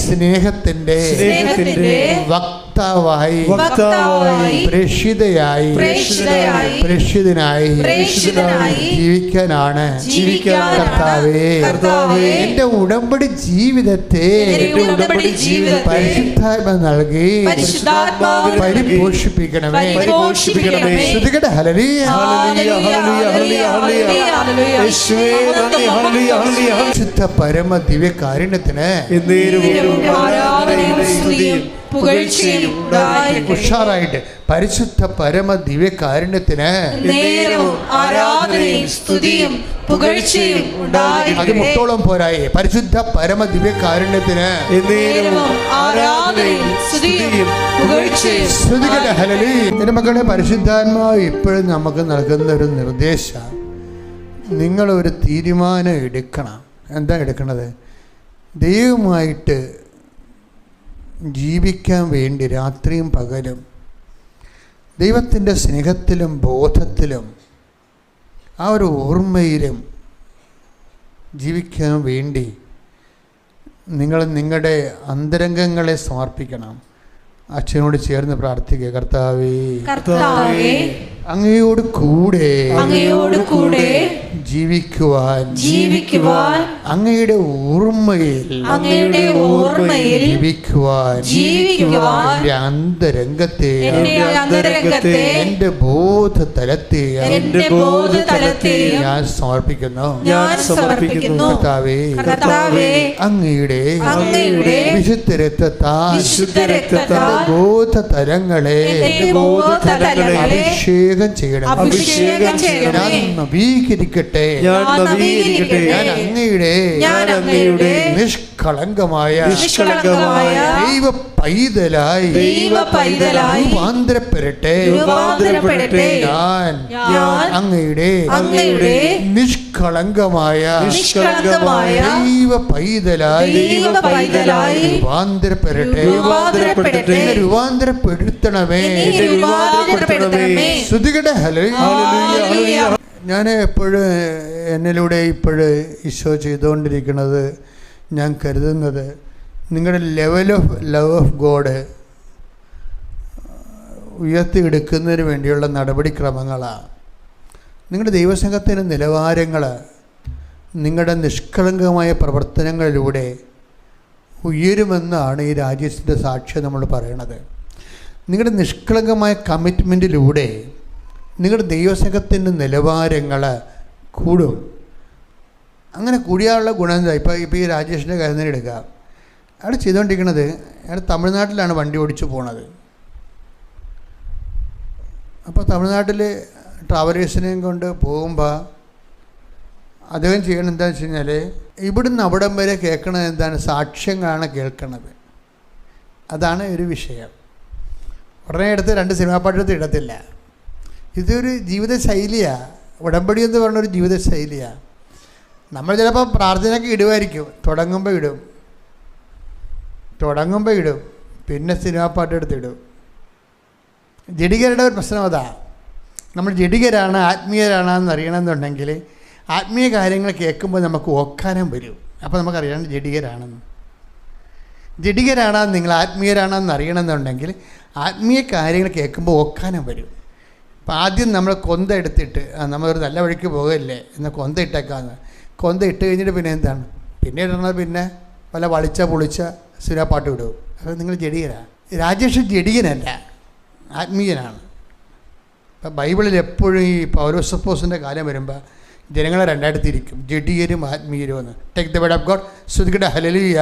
സ്നേഹത്തിൻ്റെ വക്താവായി പ്രേക്ഷിതനായി ജീവിക്കാനാണ്. കർത്താവേ, എൻ്റെ ഉടമ്പടി ജീവിതത്തെ പരിശുദ്ധാത്മ നൽകി പരിപോഷിപ്പിക്കണമേ. ശ്രുതികട ഹല്ലേലൂയ. പരിശുദ്ധ പരമ ദിവ്യകാരുണ്യത്തിന് ഉഷാറായിട്ട് പരിശുദ്ധ പരമ ദിവ്യകാരുണ്യത്തിന് അത് മുട്ടോളം പോരായേ. പരിശുദ്ധ പരമ ദിവ്യകാരുണ്യത്തിന് എൻ്റെ മക്കളെ, പരിശുദ്ധാത്മാവ് ഇപ്പോഴും നമുക്ക് നൽകുന്ന ഒരു നിർദ്ദേശം, നിങ്ങളൊരു തീരുമാനം എടുക്കണം. എന്താ എടുക്കണത്? ദൈവമായിട്ട് ജീവിക്കാൻ വേണ്ടി രാത്രിയും പകലും ദൈവത്തിൻ്റെ സ്നേഹത്തിലും ബോധത്തിലും ആ ഒരു ഓർമ്മയിലും ജീവിക്കാൻ വേണ്ടി നിങ്ങൾ നിങ്ങളുടെ അന്തരംഗങ്ങളെ സമർപ്പിക്കണം. അച്ഛനോട് ചേർന്ന് പ്രാർത്ഥിക്കുക. കർത്താവേ, അങ്ങയോട് കൂടെ ജീവിക്കുവാൻ അങ്ങയുടെ ഓർമ്മയിൽ ജീവിക്കുവാൻ എൻ്റെ അന്തരംഗത്തെ എൻ്റെ ബോധതലത്തെ ഞാൻ സമർപ്പിക്കുന്നു. കർത്താവേ, അങ്ങയുടെ വിശുദ്ധ രക്തത്താൽ ബോധതലങ്ങളെ അഭിഷേകം ചെയ്യണം. ഞാൻ നവീകരിക്കട്ടെ. ഞാൻ അങ്ങയുടെ നിഷ്കളങ്കമായ ദൈവ പൈതലായി രൂപാന്തരപ്പെടട്ടെ. ഞാൻ അങ്ങയുടെ നിഷ്കളങ്കമായ ദൈവ പൈതലായി രൂപാന്തരപ്പെടട്ടെ. രൂപാന്തരപ്പെടുത്തണമേ. ശ്രുതികട ഹല്ലേലൂയ. ഞാൻ എപ്പോഴും എന്നിലൂടെ ഈശോ ചെയ്തുകൊണ്ടിരിക്കുന്നത്, ഞാൻ കരുതുന്നത്, നിങ്ങളുടെ level of love of God ഉയർത്തിയെടുക്കുന്നതിന് വേണ്ടിയുള്ള നടപടിക്രമങ്ങളാണ്. നിങ്ങളുടെ ദൈവസംഘത്തിൻ്റെ നിലവാരങ്ങൾ നിങ്ങളുടെ നിഷ്കളങ്കമായ പ്രവർത്തനങ്ങളിലൂടെ ഉയരുമെന്നാണ് ഈ രാജ്യത്തിൻ്റെ സാക്ഷ്യം നമ്മൾ പറയണത്. നിങ്ങളുടെ നിഷ്കളങ്കമായ കമ്മിറ്റ്മെൻറ്റിലൂടെ നിങ്ങളുടെ ദൈവസംഘത്തിൻ്റെ നിലവാരങ്ങൾ കൂടും. അങ്ങനെ കൂടിയാലുള്ള ഗുണം എന്താ? ഇപ്പോൾ ഈ രാജേഷിൻ്റെ കാര്യം തന്നെ എടുക്കുക. അയാൾ ചെയ്തുകൊണ്ടിരിക്കുന്നത്, അയാൾ തമിഴ്നാട്ടിലാണ് വണ്ടി ഓടിച്ചു പോണത്. അപ്പോൾ തമിഴ്നാട്ടിൽ ട്രാവലേഴ്സിനെയും കൊണ്ട് പോകുമ്പോൾ അദ്ദേഹം ചെയ്യണം എന്താണെന്ന് വെച്ച് കഴിഞ്ഞാൽ, ഇവിടുന്ന് അവിടം വരെ കേൾക്കണത് എന്താണ്? സാക്ഷ്യങ്ങളാണ് കേൾക്കണത്. അതാണ് ഒരു വിഷയം. ഉടനെ എടുത്ത് 2 സിനിമാ പാട്ടെടുത്ത് ഇടത്തില്ല. ഇതൊരു ജീവിതശൈലിയാണ്. ഉടമ്പടി എന്ന് പറഞ്ഞൊരു ജീവിതശൈലിയാണ്. നമ്മൾ ചിലപ്പോൾ പ്രാർത്ഥനയ്ക്ക് ഇടുമായിരിക്കും, തുടങ്ങുമ്പോൾ ഇടും, പിന്നെ സിനിമാ പാട്ടെടുത്ത് ഇടും. ജഡികരുടെ ഒരു പ്രശ്നം അതാ. നമ്മൾ ജഡികരാണ് ആത്മീയരാണെന്ന് അറിയണമെന്നുണ്ടെങ്കിൽ ആത്മീയ കാര്യങ്ങൾ കേൾക്കുമ്പോൾ നമുക്ക് ഓക്കാനം വരും. അപ്പോൾ നമുക്കറിയാം ജഡികരാണെന്ന്. ജഡികരാണെന്ന് നിങ്ങൾ ആത്മീയരാണെന്ന് അറിയണമെന്നുണ്ടെങ്കിൽ ആത്മീയ കാര്യങ്ങൾ കേൾക്കുമ്പോൾ ഓക്കാനം വരും. അപ്പോൾ ആദ്യം നമ്മൾ കൊന്ത എടുത്തിട്ട് നമ്മളൊരു നല്ല വഴിക്ക് പോകല്ലേ എന്നാൽ കൊന്ത ഇട്ടേക്കാന്ന്. കൊന്ത ഇട്ട് കഴിഞ്ഞിട്ട് പിന്നെ എന്താണ്? പിന്നെ ഇടണത് പിന്നെ വല്ല വളിച്ച പൊളിച്ച സിനിമാ പാട്ട് വിടും. അപ്പോൾ നിങ്ങൾ ജഡികരാണ്. രാജേഷ് ജഡികനല്ല, ആത്മീയനാണ്. ഇപ്പം ബൈബിളിൽ എപ്പോഴും ഈ പൗലോസപ്പോസിൻ്റെ കാലം വരുമ്പോൾ ജനങ്ങളെ 2 തിരിക്കും, ജഡികരും ആത്മീയരും എന്ന്. Take the word of God. ശ്രുതികട ഹല്ലേലൂയ.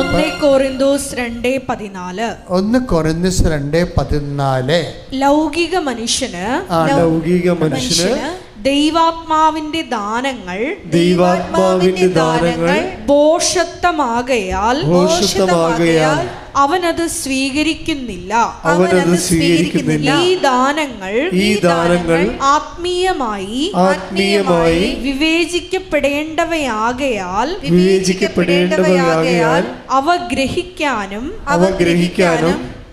1 കൊരിന്തോസ് 2:14. 1 കൊരിന്തോസ് 2:14. ലൗകിക മനുഷ്യന് ദൈവാത്മാവിന്റെ ദാനങ്ങൾ ഭോഷത്വമാകയാൽ അവനത് സ്വീകരിക്കുന്നില്ല. ഈ ദാനങ്ങൾ ആത്മീയമായി വിവേചിക്കപ്പെടേണ്ടവയാകയാൽ അവ ഗ്രഹിക്കാനും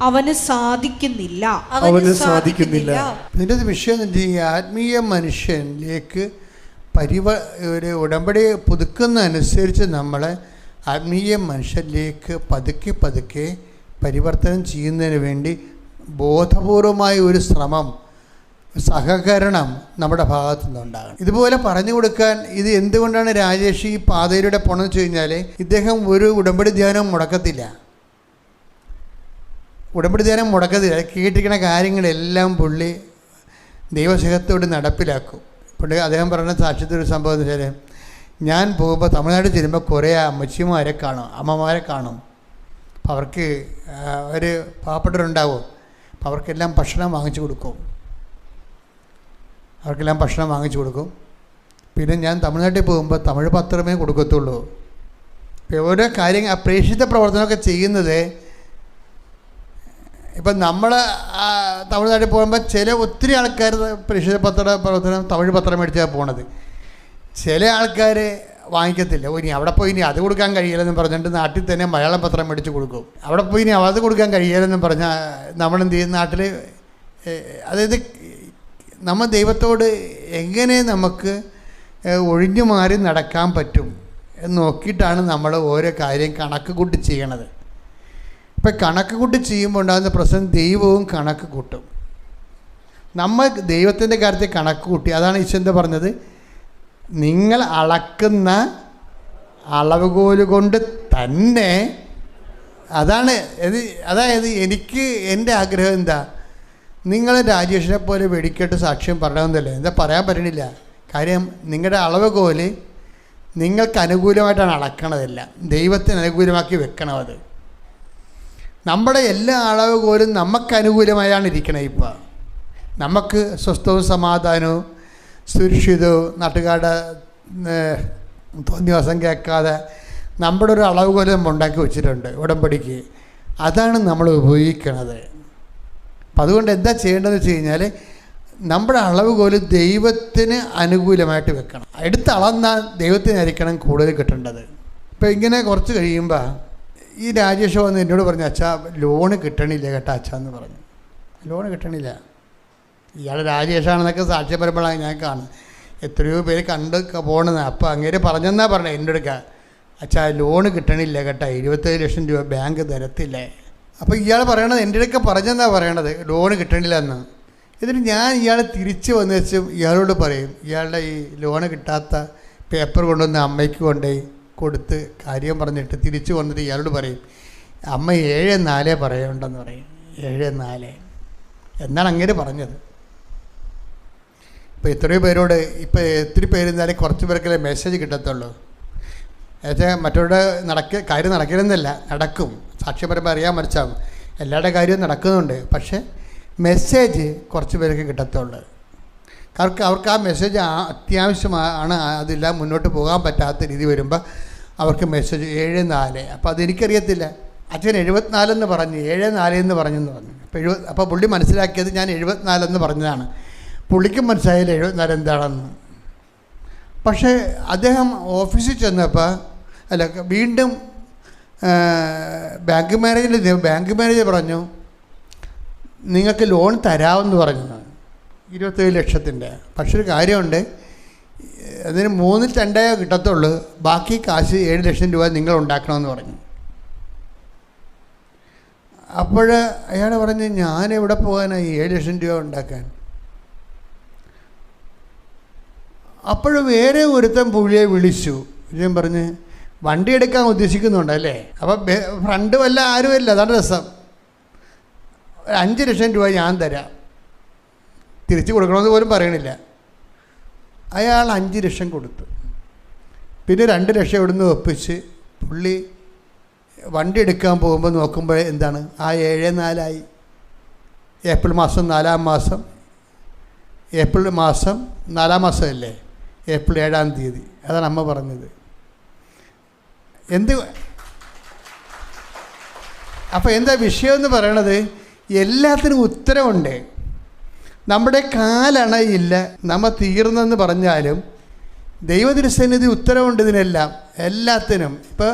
അവന് സാധിക്കുന്നില്ല. ഇതിൻ്റെ വിഷയം ഈ ആത്മീയ മനുഷ്യനിലേക്ക് ഒരു ഉടമ്പടി പുതുക്കുന്നതനുസരിച്ച് നമ്മളെ ആത്മീയ മനുഷ്യരിലേക്ക് പതുക്കെ പരിവർത്തനം ചെയ്യുന്നതിന് വേണ്ടി ബോധപൂർവമായ ഒരു ശ്രമം, സഹകരണം നമ്മുടെ ഭാഗത്തു നിന്നുണ്ടാകണം. ഇതുപോലെ പറഞ്ഞു കൊടുക്കാൻ ഇത് എന്തുകൊണ്ടാണ് രാജേഷ് ഈ പാതയിലൂടെ പോകണമെന്ന് വെച്ച് കഴിഞ്ഞാൽ, ഇദ്ദേഹം ഒരു ഉടമ്പടി ധ്യാനം മുടക്കത്തില്ല. കേട്ടിരിക്കുന്ന കാര്യങ്ങളെല്ലാം പുള്ളി ദൈവസ്നേഹത്തോട് നടപ്പിലാക്കും. പുള്ളി അദ്ദേഹം പറയുന്ന സാക്ഷ്യത്തിലൊരു സംഭവം എന്ന് വെച്ചാൽ, ഞാൻ പോകുമ്പോൾ തമിഴ്നാട്ടിൽ ചെല്ലുമ്പോൾ കുറേ അമ്മച്ചിമാരെ കാണും, അമ്മമാരെ കാണും. അപ്പോൾ അവർക്ക് ഒരു പാവപ്പെട്ടവരുണ്ടാവും. അപ്പോൾ അവർക്കെല്ലാം ഭക്ഷണം വാങ്ങിച്ചു കൊടുക്കും. പിന്നെ ഞാൻ തമിഴ്നാട്ടിൽ പോകുമ്പോൾ തമിഴ് പത്രമേ കൊടുക്കത്തുള്ളൂ. ഓരോ കാര്യങ്ങൾ പ്രേക്ഷിത പ്രവർത്തനമൊക്കെ ചെയ്യുന്നത്, ഇപ്പം നമ്മൾ തമിഴ്നാട്ടിൽ പോകുമ്പോൾ ഒത്തിരി ആൾക്കാർ പ്രേക്ഷിത പ്രവർത്തനം തമിഴ് പത്രം മേടിച്ചാൽ പോണത്. ചില ആൾക്കാർ വാങ്ങിക്കത്തില്ല. ഇനി അവിടെ പോയി ഇനി അത് കൊടുക്കാൻ കഴിയില്ലെന്ന് പറഞ്ഞിട്ട് നാട്ടിൽ തന്നെ മലയാളം പത്രം മേടിച്ച് കൊടുക്കും. അവിടെ പോയി ഇനി അത് കൊടുക്കാൻ കഴിയില്ലെന്ന് പറഞ്ഞാൽ നമ്മളെന്ത് ചെയ്യും? നാട്ടിൽ അതായത് നമ്മൾ ദൈവത്തോട് എങ്ങനെ നമുക്ക് ഒഴിഞ്ഞു മാറി നടക്കാൻ പറ്റും എന്ന് നോക്കിയിട്ടാണ് നമ്മൾ ഓരോ കാര്യം കണക്ക് കൂട്ടി ചെയ്യണത്. ഇപ്പം കണക്ക് കൂട്ടി ചെയ്യുമ്പോൾ ഉണ്ടാകുന്ന പ്രശ്നം, ദൈവവും കണക്ക് കൂട്ടും. നമ്മൾ ദൈവത്തിൻ്റെ കാര്യത്തിൽ കണക്ക് കൂട്ടി. അതാണ് ഈശോ പറഞ്ഞത്, നിങ്ങൾ അളക്കുന്ന അളവുകോല് കൊണ്ട് തന്നെ. അതായത് എനിക്ക് എൻ്റെ ആഗ്രഹം എന്താ, നിങ്ങൾ രാജേഷിനെ പോലെ വെടിക്കെട്ട് സാക്ഷ്യം പറയണമെന്നല്ലേ? എന്താ പറയാൻ പറ്റണില്ല. കാര്യം നിങ്ങളുടെ അളവുകോല് നിങ്ങൾക്ക് അനുകൂലമായിട്ടാണ് അളക്കണതല്ല, ദൈവത്തിന് അനുകൂലമാക്കി വെക്കണം. അത് നമ്മുടെ എല്ലാ അളവുകോലും നമുക്ക് അനുകൂലമായാണ് ഇരിക്കണത്. ഇപ്പം നമുക്ക് സ്വസ്ഥവും സമാധാനവും സുരക്ഷിതവും നാട്ടുകാരുടെ തോന്നിവാസം കേൾക്കാതെ നമ്മുടെ ഒരു അളവുകോല് നമ്മൾ ഉണ്ടാക്കി വെച്ചിട്ടുണ്ട് ഉടമ്പടിക്ക്. അതാണ് നമ്മൾ ഉപയോഗിക്കണത്. അപ്പം അതുകൊണ്ട് എന്താ ചെയ്യേണ്ടതെന്ന് വെച്ച് കഴിഞ്ഞാൽ, നമ്മുടെ അളവുകോല് ദൈവത്തിന് അനുകൂലമായിട്ട് വെക്കണം. എടുത്ത് അളന്നാൽ ദൈവത്തിനായിരിക്കണം കൂടുതൽ കിട്ടേണ്ടത്. ഇപ്പം ഇങ്ങനെ കുറച്ച് കഴിയുമ്പോൾ ഈ രാജേഷ് വന്ന് എന്നോട് പറഞ്ഞു, അച്ഛാ ലോണ് കിട്ടണില്ല കേട്ടോ അച്ഛാ എന്ന് പറഞ്ഞു. ലോണ് കിട്ടണില്ല. ഇയാൾ രാജേഷാണെന്നൊക്കെ സാക്ഷ്യം വരുമ്പോഴാണ് ഞാൻ കാണുന്നത്. എത്രയോ പേര് കണ്ട് പോകണമെന്ന്. അപ്പോൾ അങ്ങേര് പറഞ്ഞെന്നാ പറഞ്ഞത് എൻ്റെ അടുക്ക, അച്ഛാ ലോണ് കിട്ടണില്ല കേട്ടോ, 27 ലക്ഷം രൂപ ബാങ്ക് തരത്തില്ലേ. അപ്പോൾ ഇയാൾ പറയണത് എൻ്റെ അടുക്ക പറഞ്ഞെന്നാ പറയണത്, ലോണ് കിട്ടണില്ല എന്ന്. എന്നിട്ട് ഞാൻ ഇയാളെ തിരിച്ച് വന്നു വെച്ചും ഇയാളോട് പറയും, ഇയാളുടെ ഈ ലോണ് കിട്ടാത്ത പേപ്പർ കൊണ്ടുവന്ന് അമ്മയ്ക്ക് കൊണ്ടുപോയി കൊടുത്ത് കാര്യം പറഞ്ഞിട്ട് തിരിച്ചു വന്നിട്ട് ഇയാളോട് പറയും, അമ്മ 7-4 പറയുന്നുണ്ടെന്ന് പറയും. 7-4 എന്നാണ് അങ്ങനെ പറഞ്ഞത്. ഇപ്പോൾ എത്രയോ പേരോട് ഇപ്പോൾ ഒത്തിരി പേരുന്നാലും കുറച്ച് പേർക്കല്ലേ മെസ്സേജ് കിട്ടത്തുള്ളൂ. എന്നുവെച്ചാൽ മറ്റവരുടെ കാര്യം നടക്കണമെന്നല്ല, നടക്കും. സാക്ഷ്യപരമായി അറിയാൻ മനസ്സിലാവും, എല്ലാവരുടെ കാര്യവും നടക്കുന്നുണ്ട്. പക്ഷേ മെസ്സേജ് കുറച്ച് പേർക്ക് കിട്ടത്തുള്ളൂ. അവർക്ക് ആ മെസ്സേജ് അത്യാവശ്യമാണ്. അതെല്ലാം മുന്നോട്ട് പോകാൻ പറ്റാത്ത രീതി വരുമ്പോൾ അവർക്ക് മെസ്സേജ് 7:4. അപ്പോൾ അതെനിക്കറിയത്തില്ല. അച്ഛൻ 74 പറഞ്ഞു, 7:4 പറഞ്ഞെന്ന് പറഞ്ഞു. അപ്പോൾ പുള്ളി മനസ്സിലാക്കിയത് ഞാൻ 74 പറഞ്ഞതാണ്. പുള്ളിക്കും മനസ്സിലായില്ല 74 എന്താണെന്ന്. പക്ഷേ അദ്ദേഹം ഓഫീസിൽ ചെന്നപ്പോൾ വീണ്ടും ബാങ്ക് മാനേജർ പറഞ്ഞു, നിങ്ങൾക്ക് ലോൺ തരാമെന്ന് പറഞ്ഞു 27 ലക്ഷത്തിൻ്റെ. പക്ഷെ ഒരു കാര്യമുണ്ട്, അതിന് 3/2 കിട്ടത്തുള്ളൂ, ബാക്കി കാശ് 7 ലക്ഷം രൂപ നിങ്ങൾ ഉണ്ടാക്കണമെന്ന് പറഞ്ഞു. അപ്പോൾ അയാൾ പറഞ്ഞു, ഞാൻ എവിടെ പോകാനായി 7 ലക്ഷം രൂപ ഉണ്ടാക്കാൻ? അപ്പോൾ വേറെ ഒരുത്തൻ പുള്ളിയെ വിളിച്ചു. ഞാൻ പറഞ്ഞ്, വണ്ടി എടുക്കാൻ ഉദ്ദേശിക്കുന്നുണ്ടല്ലേ? അപ്പം ഫ്രണ്ട് വല്ല ആരുമല്ല, അതാണ് രസം. 5 ലക്ഷം രൂപ ഞാൻ തരാം, തിരിച്ചു കൊടുക്കണമെന്ന് പോലും പറയണില്ല. അയാൾ 5 ലക്ഷം കൊടുത്തു. പിന്നെ 2 ലക്ഷം ഇവിടുന്ന് ഒപ്പിച്ച് പുള്ളി വണ്ടി എടുക്കാൻ പോകുമ്പോൾ നോക്കുമ്പോൾ എന്താണ്, ആ 7/4 ഏപ്രിൽ മാസം 4 മാസം, ഏപ്രിൽ മാസം 4 മാസമല്ലേ, ഏപ്രിൽ 7 തീയതി. അതാണ് അമ്മ പറഞ്ഞത്. അപ്പോൾ എന്താ വിഷയമെന്ന് പറയണത്, എല്ലാത്തിനും ഉത്തരവുണ്ട്. നമ്മുടെ കാലണയില്ല, നമ്മ തീർന്നെന്ന് പറഞ്ഞാലും ദൈവതിരുസന്നിധി ഉത്തരവുണ്ട് ഇതിനെല്ലാം, എല്ലാത്തിനും. ഇപ്പോൾ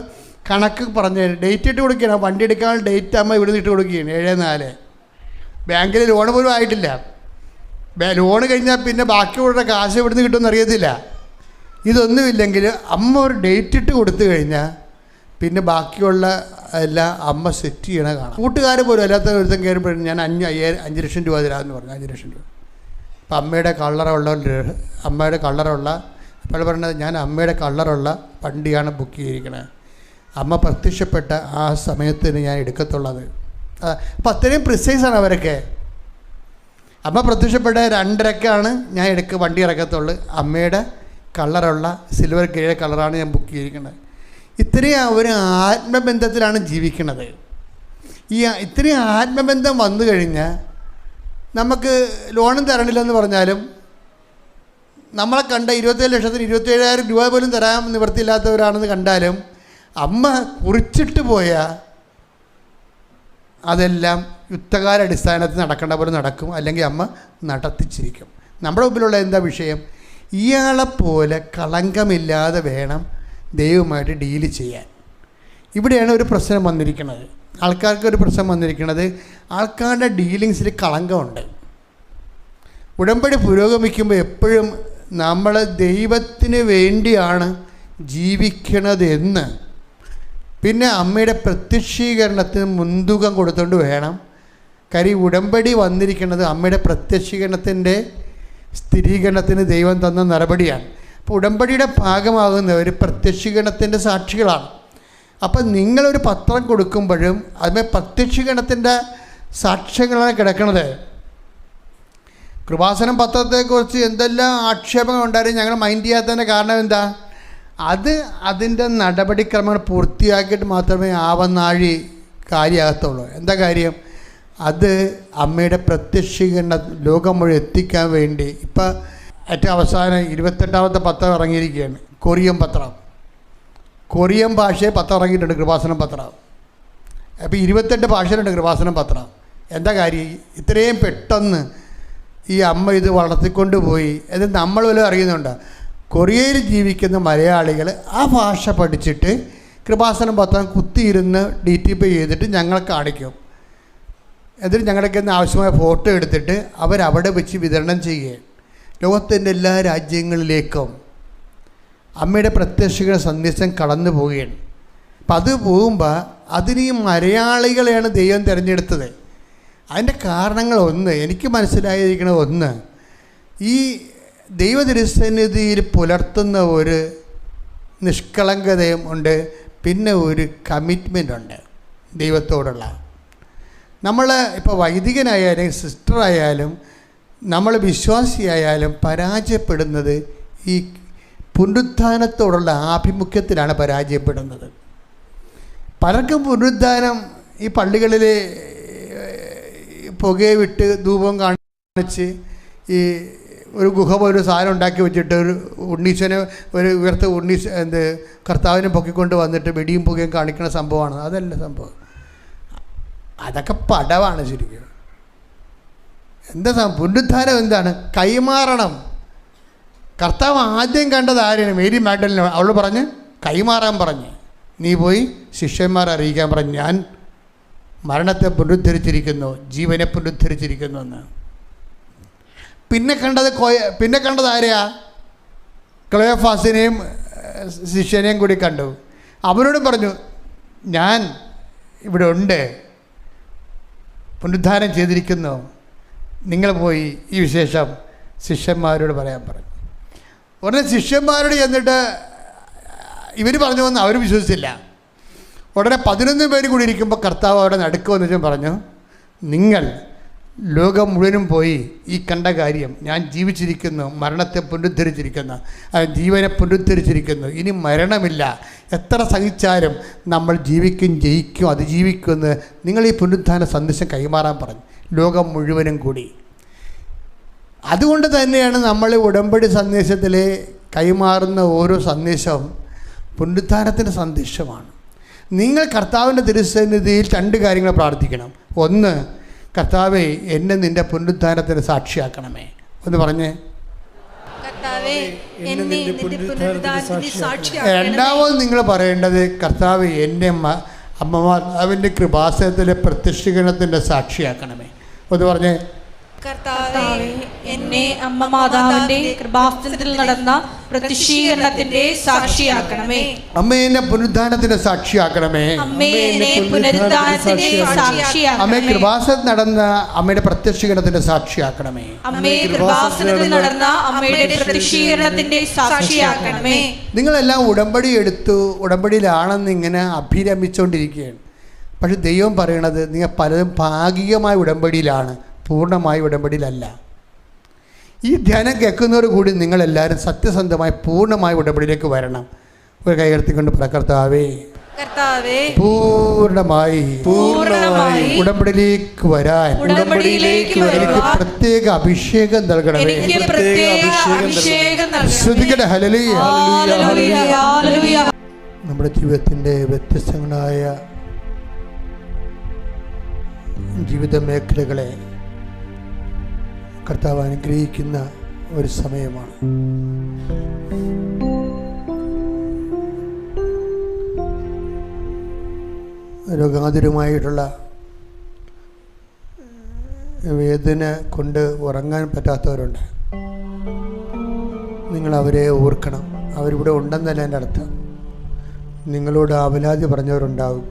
കണക്ക് പറഞ്ഞ് ഡേറ്റ് ഇട്ട് കൊടുക്കുകയാണ്, വണ്ടി എടുക്കാൻ ഡേറ്റ് അമ്മ ഇവിടുന്ന് ഇട്ട് കൊടുക്കുകയാണ് 7/4. ബാങ്കിൽ ലോൺ പോലും ആയിട്ടില്ല. ലോണ് കഴിഞ്ഞാൽ പിന്നെ ബാക്കിയുള്ള കാശ് ഇവിടുന്ന് കിട്ടുമെന്ന് അറിയത്തില്ല. ഇതൊന്നുമില്ലെങ്കിൽ അമ്മ ഒരു ഡേറ്റ് ഇട്ട് കൊടുത്തു കഴിഞ്ഞാൽ പിന്നെ ബാക്കിയുള്ള എല്ലാം അമ്മ സെറ്റ് ചെയ്യണ കാണാം. കൂട്ടുകാർ പോലും അല്ലാത്ത ഒരുത്തം കയറുമ്പോഴും ഞാൻ 5 ലക്ഷം രൂപ തരാമെന്ന് പറഞ്ഞു. 5 ലക്ഷം രൂപ. അപ്പം അമ്മയുടെ കളറുള്ള അപ്പോൾ പറഞ്ഞത്, ഞാൻ അമ്മയുടെ കളറുള്ള വണ്ടിയാണ് ബുക്ക് ചെയ്തിരിക്കണത്. അമ്മ പ്രത്യക്ഷപ്പെട്ട ആ സമയത്തിന് ഞാൻ എടുക്കത്തുള്ളത്. അപ്പം അത്രയും പ്രിസൈസാണ് അവരൊക്കെ. അമ്മ പ്രത്യക്ഷപ്പെട്ട 2:30 ഞാൻ വണ്ടി ഇറക്കത്തുള്ളൂ. അമ്മയുടെ കളറുള്ള സിൽവർ ഗ്രേ കളറാണ് ഞാൻ ബുക്ക് ചെയ്തിരിക്കുന്നത്. ഇത്രയും ഒരു ആത്മബന്ധത്തിലാണ് ജീവിക്കുന്നത്. ഇത്രയും ആത്മബന്ധം വന്നു കഴിഞ്ഞാൽ നമുക്ക് ലോണും തരണില്ലെന്ന് പറഞ്ഞാലും, നമ്മളെ കണ്ട 27 ലക്ഷത്തിന് 27,000 രൂപ പോലും തരാൻ നിവൃത്തിയില്ലാത്തവരാണെന്ന് കണ്ടാലും, അമ്മ കുറിച്ചിട്ട് പോയാൽ അതെല്ലാം യുദ്ധകാലടിസ്ഥാനത്തിൽ നടക്കേണ്ട പോലെ നടക്കും, അല്ലെങ്കിൽ അമ്മ നടത്തിച്ചിരിക്കും. നമ്മുടെ മുമ്പിലുള്ള എന്താ വിഷയം? ഇയാളെപ്പോലെ കളങ്കമില്ലാതെ വേണം ദൈവമായിട്ട് ഡീല് ചെയ്യാൻ. ഇവിടെയാണ് ഒരു പ്രശ്നം വന്നിരിക്കുന്നത്. ആൾക്കാർക്കൊരു പ്രശ്നം വന്നിരിക്കുന്നത്, ആൾക്കാരുടെ ഡീലിങ്സിൽ കളങ്കമുണ്ട്. ഉടമ്പടി പുരോഗമിക്കുമ്പോൾ എപ്പോഴും നമ്മൾ ദൈവത്തിന് വേണ്ടിയാണ് ജീവിക്കണതെന്ന്, പിന്നെ അമ്മയുടെ പ്രത്യക്ഷീകരണത്തിന് മുൻതൂക്കം കൊടുത്തുകൊണ്ട് വേണം. കാര്യം ഉടമ്പടി വന്നിരിക്കുന്നത് അമ്മയുടെ പ്രത്യക്ഷീകരണത്തിൻ്റെ സ്ഥിരീകരണത്തിന് ദൈവം തന്ന നടപടിയാണ്. അപ്പോൾ ഉടമ്പടിയുടെ ഭാഗമാകുന്നവർ പ്രത്യക്ഷീകരണത്തിൻ്റെ സാക്ഷികളാണ്. അപ്പം നിങ്ങളൊരു പത്രം കൊടുക്കുമ്പോഴും അതിന് പ്രത്യക്ഷീകരണത്തിൻ്റെ സാക്ഷ്യങ്ങളാണ് കിടക്കുന്നത്. കൃപാസനം പത്രത്തെക്കുറിച്ച് എന്തെല്ലാം ആക്ഷേപങ്ങൾ ഉണ്ടായിരുന്നു, ഞങ്ങൾ മൈൻഡ് ചെയ്യാത്തതിൻ്റെ കാരണം എന്താ? അതിൻ്റെ നടപടിക്രമങ്ങൾ പൂർത്തിയാക്കിയിട്ട് മാത്രമേ ആവനാഴി കാര്യമാകത്തുള്ളൂ. എന്താ കാര്യം? അത് അമ്മയുടെ പ്രത്യക്ഷീകരണം ലോകം മുഴുവൻ എത്തിക്കാൻ വേണ്ടി. ഇപ്പം ഏറ്റവും അവസാനം 28ാമത്തെ പത്രം ഇറങ്ങിയിരിക്കുകയാണ്, കൊറിയൻ പത്രം. കൊറിയൻ ഭാഷയിൽ പത്രം ഇറങ്ങിയിട്ടുണ്ട്, കൃപാസനം പത്രം. അപ്പോൾ 28 ഭാഷയിലുണ്ട് കൃപാസനം പത്രം. എന്താ കാര്യം? ഇത്രയും പെട്ടെന്ന് ഈ അമ്മ ഇത് വളർത്തിക്കൊണ്ട് പോയി. അത് നമ്മൾ വല്ലതും അറിയുന്നുണ്ട്? കൊറിയയിൽ ജീവിക്കുന്ന മലയാളികൾ ആ ഭാഷ പഠിച്ചിട്ട് കൃപാസനം പത്രം കുത്തിയിരുന്ന് DTP ചെയ്തിട്ട് ഞങ്ങൾ കാണിക്കും. എന്നിട്ട് ഞങ്ങളുടെ ആവശ്യമായ ഫോട്ടോ എടുത്തിട്ട് അവരവിടെ വെച്ച് വിതരണം ചെയ്യുകയും ലോകത്തിൻ്റെ എല്ലാ രാജ്യങ്ങളിലേക്കും അമ്മയുടെ പ്രത്യക്ഷ സന്ദേശം കടന്നു പോവുകയാണ്. അപ്പം അത് പോകുമ്പോൾ അതിന് ഈ മലയാളികളെയാണ് ദൈവം തിരഞ്ഞെടുത്തത്. അതിൻ്റെ കാരണങ്ങൾ എനിക്ക് മനസ്സിലായിരിക്കണത്, ഈ ദൈവതിരുസന്നിധിയിൽ പുലർത്തുന്ന ഒരു നിഷ്കളങ്കതയും ഉണ്ട്, പിന്നെ ഒരു കമ്മിറ്റ്മെൻ്റ് ഉണ്ട് ദൈവത്തോടുള്ള. നമ്മൾ ഇപ്പോൾ വൈദികനായാലും സിസ്റ്ററായാലും നമ്മൾ വിശ്വാസിയായാലും പരാജയപ്പെടുന്നത് ഈ പുനരുത്ഥാനത്തോടുള്ള ആഭിമുഖ്യത്തിലാണ് പരാജയപ്പെടുന്നത്. പലർക്കും പുനരുത്ഥാനം ഈ പള്ളികളിൽ പുകയെ വിട്ട് ധൂപം കാണിച്ച് ഈ ഒരു ഗുഹ പോലെ സാധനം ഉണ്ടാക്കി വെച്ചിട്ട് ഒരു ഉണ്ണീശനെ ഒരു ഉയർത്ത കർത്താവിനെ പൊക്കിക്കൊണ്ട് വന്നിട്ട് വെടിയും പുകയും കാണിക്കുന്ന സംഭവമാണ്. അതല്ല സംഭവം, അതൊക്കെ പടവാണ് ശരിക്കും. എന്താ പുനരുദ്ധാനം എന്താണ്? കൈമാറണം. കർത്താവ് ആദ്യം കണ്ടത് ആരെയാണ്? മേരി മാഗ്ഡലിനെ. അവൾ പറഞ്ഞ് കൈമാറാൻ പറഞ്ഞ്, നീ പോയി ശിഷ്യന്മാരെ അറിയിക്കാൻ പറഞ്ഞു, ഞാൻ മരണത്തെ പുനരുദ്ധരിച്ചിരിക്കുന്നു, ജീവനെ പുനരുദ്ധരിച്ചിരിക്കുന്നു എന്ന്. പിന്നെ കണ്ടത് ആരെയാ? ക്ലെയോഫാസിനെയും ശിഷ്യനെയും കൂടി കണ്ടു. അവരോടും പറഞ്ഞു, ഞാൻ ഇവിടെ ഉണ്ട്, പുനരുദ്ധാനം ചെയ്തിരിക്കുന്നു, നിങ്ങൾ പോയി ഈ വിശേഷം ശിഷ്യന്മാരോട് പറയാൻ പറഞ്ഞു. ഉടനെ ശിഷ്യന്മാരോട് ചെന്നിട്ട് ഇവർ പറഞ്ഞു വന്ന് അവർ വിശ്വസിച്ചില്ല. ഉടനെ 11 പേര് കൂടി ഇരിക്കുമ്പോൾ കർത്താവ് അവിടെ നടുക്കുവെന്ന് വെച്ചാൽ പറഞ്ഞു, നിങ്ങൾ ലോകം മുഴുവനും പോയി ഈ കണ്ട കാര്യം, ഞാൻ ജീവിച്ചിരിക്കുന്നു, മരണത്തെ പുനരുദ്ധരിച്ചിരിക്കുന്നു, ജീവനെ പുനരുദ്ധരിച്ചിരിക്കുന്നു, ഇനി മരണമില്ല, എത്ര സഹിച്ചാലും നമ്മൾ ജീവിക്കും, ജയിക്കും, അതിജീവിക്കുമെന്ന് നിങ്ങൾ ഈ പുനരുദ്ധാന സന്ദേശം കൈമാറാൻ പറഞ്ഞു, ലോകം മുഴുവനും കൂടി. അതുകൊണ്ട് തന്നെയാണ് നമ്മൾ ഉടമ്പടി സന്ദേശത്തിൽ കൈമാറുന്ന ഓരോ സന്ദേശവും പുനരുദ്ധാനത്തിൻ്റെ സന്ദേശമാണ്. നിങ്ങൾ കർത്താവിൻ്റെ തിരുസന്നിധിയിൽ 2 കാര്യങ്ങൾ പ്രാർത്ഥിക്കണം. ഒന്ന്, കർത്താവേ എന്നെ നിൻ്റെ പുനരുദ്ധാനത്തിന് സാക്ഷിയാക്കണമേ. ഒന്ന് പറഞ്ഞേ. രണ്ടാമത് നിങ്ങൾ പറയേണ്ടത്, കർത്താവ് എന്നെ അമ്മമാതാവിൻ്റെ കൃപാസനത്തിലെ പ്രത്യക്ഷീകരണത്തിൻ്റെ സാക്ഷിയാക്കണമേ. ഒന്ന് പറഞ്ഞേ. കർത്താവേ എന്നെ അമ്മ മാതാവിന്റെ കൃപാസനത്തിൽ നടന്ന പ്രത്യക്ഷീകരണത്തിന്റെ സാക്ഷിയാക്കണമേ. അമ്മേ എന്നെ പുനരുദ്ധാനത്തിന്റെ സാക്ഷിയാക്കണമേ. അമ്മേ എന്നെ പുനരുദ്ധാനത്തിന്റെ സാക്ഷിയാക്കണമേ. അമ്മേ കൃപാസനത്തിൽ നടന്ന അമ്മയുടെ പ്രത്യക്ഷീകരണത്തിന്റെ സാക്ഷിയാക്കണമേ. അമ്മേ കൃപാസനത്തിൽ നടന്ന അമ്മയുടെ പ്രത്യക്ഷീകരണത്തിന്റെ സാക്ഷിയാക്കണമേ. നിങ്ങളെല്ലാം ഉടമ്പടി എടുത്തു, ഉടമ്പടിയിലാണെന്ന് ഇങ്ങനെ അഭിരമിച്ചുകൊണ്ടിരിക്കുകയാണ്. പക്ഷെ ദൈവം പറയണത്, നിങ്ങൾ പലതും ഭാഗികമായ ഉടമ്പടിയിലാണ്, പൂർണ്ണമായ ഉടമ്പടിയിലല്ല. ഈ ധ്യാനം കേൾക്കുന്നവർ കൂടി നിങ്ങളെല്ലാവരും സത്യസന്ധമായി പൂർണ്ണമായ ഉടമ്പടിയിലേക്ക് വരണം. ഒരു കൈകടത്തിക്കൊണ്ട് കർത്താവേ പൂർണ്ണമായി ഉടമ്പടിയിലേക്ക് വരാൻ എനിക്ക് പ്രത്യേക അഭിഷേകം നൽകണമേ. ശ്രുതിക്കട്ടെ ഹല്ലേലൂയ. നമ്മുടെ ജീവിതത്തിൻ്റെ വ്യത്യസ്തങ്ങളായ ജീവിത മേഖലകളെ കർത്താവ് അനുഗ്രഹിക്കുന്ന ഒരു സമയമാണ്. രോഗാതുരമായിട്ടുള്ള വേദന കൊണ്ട് ഉറങ്ങാൻ പറ്റാത്തവരുണ്ട്. നിങ്ങളവരെ ഓർക്കണം. അവരിവിടെ ഉണ്ടെന്നല്ല എൻ്റെ അർത്ഥം. നിങ്ങളോട് അപലാതി പറഞ്ഞവരുണ്ടാകും,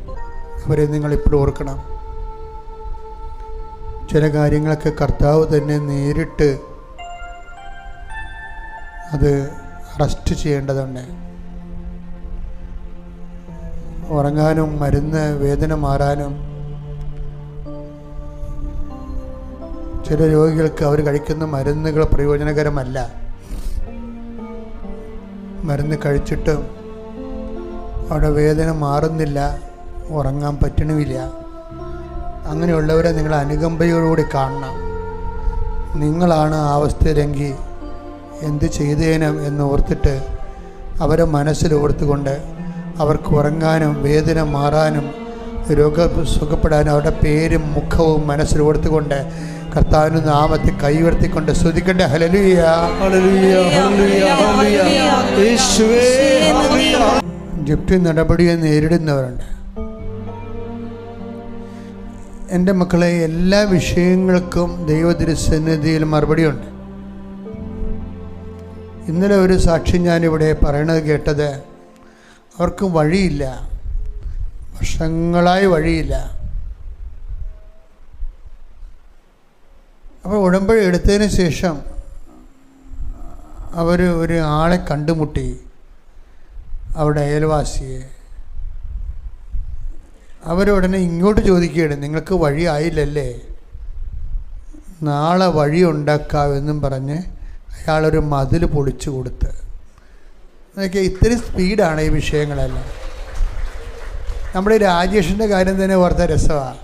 അവരെ നിങ്ങളിപ്പോഴും ഓർക്കണം. ചില കാര്യങ്ങളൊക്കെ കർത്താവ് തന്നെ നേരിട്ട് അത് അറസ്റ്റ് ചെയ്യേണ്ടതുണ്ട്. ഉറങ്ങാനും മരുന്ന് വേദന മാറാനും ചില രോഗികൾക്ക് അവർ കഴിക്കുന്ന മരുന്നുകൾ പ്രയോജനകരമല്ല. മരുന്ന് കഴിച്ചിട്ടും അവിടെ വേദന മാറുന്നില്ല, ഉറങ്ങാൻ പറ്റണമില്ല. അങ്ങനെയുള്ളവരെ നിങ്ങൾ അനുകമ്പയോടുകൂടി കാണണം. നിങ്ങളാണ് ആ അവസ്ഥയിലെങ്കിൽ എന്ത് ചെയ്തേനും എന്ന് ഓർത്തിട്ട് അവരെ മനസ്സിലോർത്തുകൊണ്ട് അവർക്ക് ഉറങ്ങാനും വേദന മാറാനും രോഗം സുഖപ്പെടാനും അവരുടെ പേരും മുഖവും മനസ്സിലോർത്തുകൊണ്ട് കർത്താവിൻ്റെ നാമത്തെ കൈയുയർത്തിക്കൊണ്ട് സ്തുതിക്കട്ടെ. ഹല്ലേലൂയ ഹല്ലേലൂയ ഹല്ലേലൂയ യേശുവേ ഹല്ലേലൂയ. ഈജിപ്ത് നടപടിയെ നേരിടുന്നവരുണ്ട്. എൻ്റെ മക്കളെ, എല്ലാ വിഷയങ്ങൾക്കും ദൈവതിരുസന്നിധിയിൽ മറുപടിയുണ്ട്. ഇന്നലെ ഒരു സാക്ഷി ഞാനിവിടെ പറയണത് കേട്ടത്, അവർക്ക് വഴിയില്ല, വർഷങ്ങളായി വഴിയില്ല. അപ്പോൾ ഉടമ്പടി എടുത്തതിന് ശേഷം അവർ ഒരു ആളെ കണ്ടുമുട്ടി, അവിടെ അയൽവാസിയെ. അവരുടനെ ഇങ്ങോട്ട് ചോദിക്കുകയാണ്, നിങ്ങൾക്ക് വഴി ആയില്ലല്ലേ, നാളെ വഴി ഉണ്ടാക്കാമെന്നും പറഞ്ഞ് അയാളൊരു മതിൽ പൊളിച്ചു കൊടുത്ത്. അതൊക്കെ ഇത്രയും സ്പീഡാണ് ഈ വിഷയങ്ങളെല്ലാം. നമ്മുടെ രാജേഷിൻ്റെ കാര്യം തന്നെ ഓർത്ത രസമാണ്.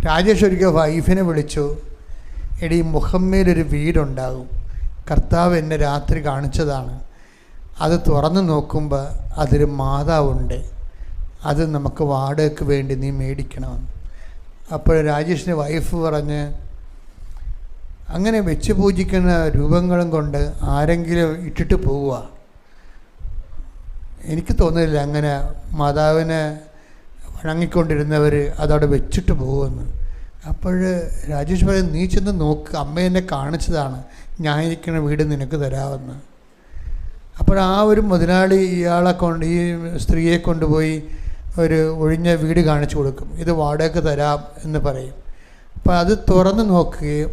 രാജേഷ് ഒരിക്കൽ വൈഫിനെ വിളിച്ചു, എടീ മുഹമ്മയിലൊരു വീടുണ്ടാകും, കർത്താവ് എന്നെ രാത്രി കാണിച്ചതാണ്. അത് തുറന്ന് നോക്കുമ്പോൾ അതൊരു മാതാവുണ്ട്, അത് നമുക്ക് വാടകയ്ക്ക് വേണ്ടി നീ മേടിക്കണമെന്ന്. അപ്പോൾ രാജേഷിൻ്റെ വൈഫ് പറഞ്ഞ്, അങ്ങനെ വെച്ച് പൂജിക്കുന്ന രൂപങ്ങളും കൊണ്ട് ആരെങ്കിലും ഇട്ടിട്ട് പോവുക? എനിക്ക് തോന്നുന്നില്ല അങ്ങനെ മാതാവിനെ വണങ്ങിക്കൊണ്ടിരുന്നവർ അതവിടെ വെച്ചിട്ട് പോകുമെന്ന്. അപ്പോൾ രാജേഷ് പറയും, നീ ചെന്ന് നോക്ക്, അമ്മ എന്നെ കാണിച്ചതാണ്, ഞാൻ ഇരിക്കുന്ന വീട് നിനക്ക് തരാമെന്ന്. അപ്പോൾ ആ ഒരു മുതലാളി ഈ സ്ത്രീയെ കൊണ്ടുപോയി ഒരു ഒഴിഞ്ഞ വീട് കാണിച്ചു കൊടുക്കും, ഇത് വാടകയ്ക്ക് തരാം എന്ന് പറയും. അപ്പോൾ അത് തുറന്ന് നോക്കുകയും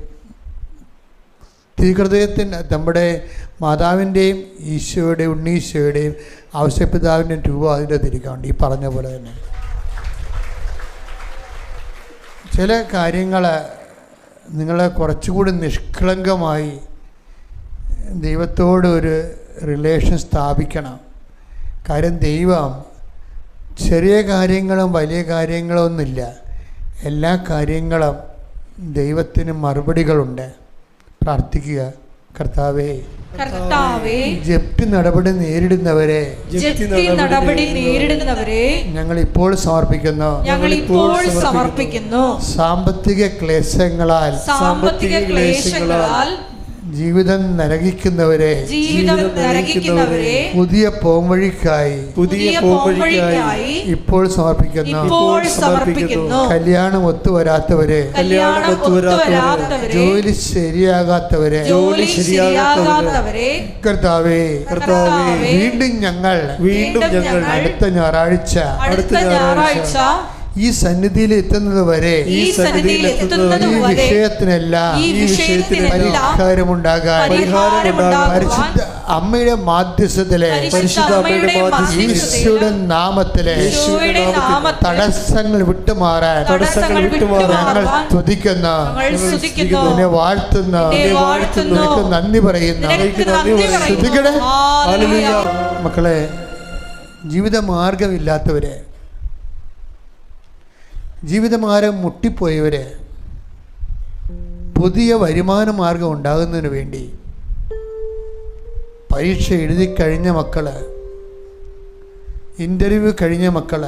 തിരുഹൃദയത്തിൻ്റെ നമ്മുടെ മാതാവിൻ്റെയും ഈശോയുടെയും ഉണ്ണീശോയുടെയും ഔസേപ്പിതാവിൻ്റെയും രൂപം അതിൻ്റെ തിരിക്കാറുണ്ട്. ഈ പറഞ്ഞ പോലെ തന്നെ ചില കാര്യങ്ങൾ നിങ്ങളെ കുറച്ചുകൂടി നിഷ്കളങ്കമായി ദൈവത്തോട് ഒരു റിലേഷൻ സ്ഥാപിക്കണം. കാര്യം ദൈവം ചെറിയ കാര്യങ്ങളും വലിയ കാര്യങ്ങളും ഒന്നുമില്ല, എല്ലാ കാര്യങ്ങളും ദൈവത്തിന് മറുപടികളുണ്ട്. പ്രാർത്ഥിക്കുക, കർത്താവേ ജപ്തി നടപടി നേരിടുന്നവരെ ഞങ്ങൾ ഇപ്പോൾ സമർപ്പിക്കുന്നു. സാമ്പത്തിക ക്ലേശങ്ങളാൽ ജീവിതം നരകിക്കുന്നവരെ പുതിയ പോംവഴിക്കായി ഇപ്പോൾ സമർപ്പിക്കുന്നു. കല്യാണം ഒത്തുവരാത്തവരെ, ജോലി ശരിയാകാത്തവരെ, കർത്താവേ വീണ്ടും ഞങ്ങൾ അടുത്ത ഞായറാഴ്ച ഈ സന്നിധിയിൽ എത്തുന്നത് വരെ ഈ വിഷയത്തിനെല്ലാം പരിഹാരമുണ്ടാകാൻ പരിശുദ്ധ അമ്മയുടെ മാധ്യസ്ഥത്തിലെ ഈശോയുടെ നാമത്തിലെ തടസ്സങ്ങൾ വിട്ടുമാറാൻ ഞങ്ങൾ സ്തുതിക്കുന്നു, നിന്നെ വാഴ്ത്തുന്നു, നിനക്ക് നന്ദി പറയുന്നു. മക്കളെ, ജീവിതമാർഗമില്ലാത്തവരെ, ജീവിതമാർഗം മുട്ടിപ്പോയവരെ പുതിയ വരുമാന മാർഗം ഉണ്ടാകുന്നതിന് വേണ്ടി പരീക്ഷ എഴുതി കഴിഞ്ഞ മക്കൾ, ഇൻ്റർവ്യൂ കഴിഞ്ഞ മക്കൾ,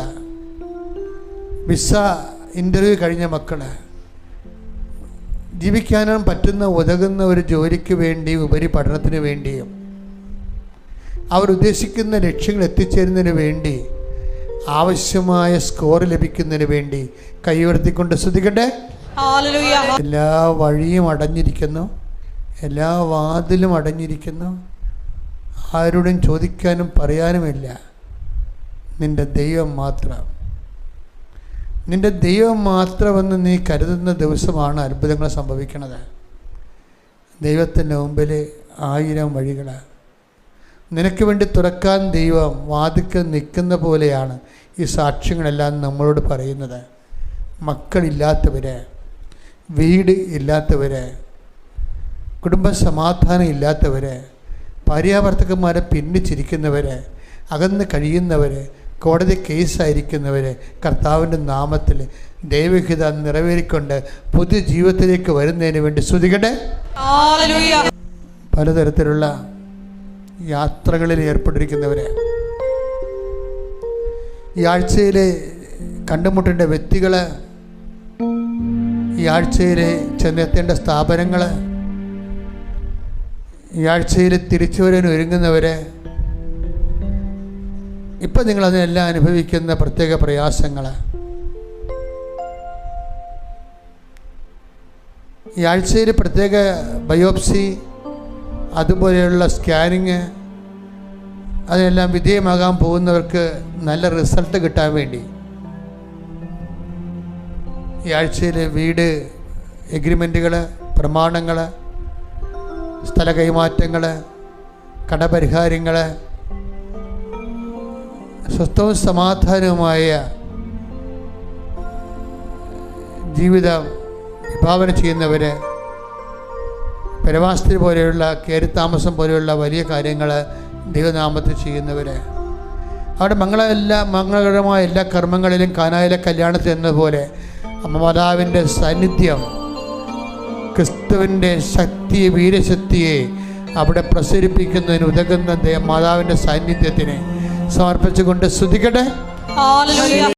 വിസ ഇൻ്റർവ്യൂ കഴിഞ്ഞ മക്കൾ, ജീവിക്കാനും പറ്റുന്ന ഉതകുന്ന ഒരു ജോലിക്ക് വേണ്ടിയും ഉപരിപഠനത്തിന് വേണ്ടിയും അവർ ഉദ്ദേശിക്കുന്ന ലക്ഷ്യങ്ങൾ എത്തിച്ചേരുന്നതിന് വേണ്ടി ആവശ്യമായ സ്കോർ ലഭിക്കുന്നതിന് വേണ്ടി കൈയുയർത്തിക്കൊണ്ട് സ്തുതിക്കട്ടെ. എല്ലാ വഴിയും അടഞ്ഞിരിക്കുന്നു, എല്ലാ വാതിലും അടഞ്ഞിരിക്കുന്നു, ആരോടും ചോദിക്കാനും പറയാനുമില്ല. നിൻ്റെ ദൈവം മാത്രം, നിൻ്റെ ദൈവം മാത്രമെന്ന് നീ കരുതുന്ന ദിവസമാണ് അത്ഭുതങ്ങൾ സംഭവിക്കുന്നത്. ദൈവത്തിൻ്റെ മുമ്പിൽ 1000 വഴികൾ നിനക്ക് വേണ്ടി തുറക്കാൻ ദൈവം വാതിൽക്കൽ നിൽക്കുന്ന പോലെയാണ് ഈ സാക്ഷ്യങ്ങളെല്ലാം നമ്മളോട് പറയുന്നത്. മക്കളില്ലാത്തവരെ, വീട് ഇല്ലാത്തവരെ, കുടുംബ സമാധാനം ഇല്ലാത്തവരെ, ഭാര്യാഭർത്തക്കന്മാരെ പിന്നിച്ചിരിക്കുന്നവരെ, അകന്ന് കഴിയുന്നവരെ, കോടതി കേസായിരിക്കുന്നവരെ കർത്താവിൻ്റെ നാമത്തിൽ ദൈവഹിതം നിറവേറിക്കൊണ്ട് പുതിയ ജീവിതത്തിലേക്ക് വരുന്നതിന് വേണ്ടി സ്തുതിക്കട്ടെ. പലതരത്തിലുള്ള യാത്രകളിൽ ഏർപ്പെട്ടിരിക്കുന്നവരെ, ഈ ആഴ്ചയിൽ കണ്ടുമുട്ടേണ്ട വ്യക്തികൾ, ഈ ആഴ്ചയിൽ ചെന്നെത്തേണ്ട സ്ഥാപനങ്ങൾ, ഈ ആഴ്ചയിൽ തിരിച്ചു വരാൻ ഒരുങ്ങുന്നവരെ, ഇപ്പം നിങ്ങളതിനെല്ലാം അനുഭവിക്കുന്ന പ്രത്യേക പ്രയാസങ്ങൾ, ഈ ആഴ്ചയിൽ പ്രത്യേക ബയോപ്സി, അതുപോലെയുള്ള സ്കാനിങ്, അതിനെല്ലാം വിധേയമാകാൻ പോകുന്നവർക്ക് നല്ല റിസൾട്ട് കിട്ടാൻ വേണ്ടി ഈ ആഴ്ചയിൽ വീട് എഗ്രിമെൻറ്റുകൾ, പ്രമാണങ്ങൾ, സ്ഥല കൈമാറ്റങ്ങൾ, കടപരിഹാരങ്ങൾ, സ്വസ്ഥവും സമാധാനവുമായ ജീവിതം വിഭാവന ചെയ്യുന്നവർ, പരമാസ്ഥിതി പോലെയുള്ള കയറിത്താമസം പോലെയുള്ള വലിയ കാര്യങ്ങൾ ദൈവനാമത്തിൽ ചെയ്യുന്നവർ, അവിടെ മംഗളകരമായ എല്ലാ കർമ്മങ്ങളിലും കാനായിലെ കല്യാണത്തിൽ എന്നതുപോലെ അമ്മ മാതാവിൻ്റെ സാന്നിധ്യം ക്രിസ്തുവിൻ്റെ ശക്തിയെ, വീരശക്തിയെ അവിടെ പ്രസരിപ്പിക്കുന്നതിന് ഉതകുന്ന മാതാവിൻ്റെ സാന്നിധ്യത്തിനെ സമർപ്പിച്ചുകൊണ്ട് സ്തുതിക്കട്ടെ. ഹല്ലേലൂയ.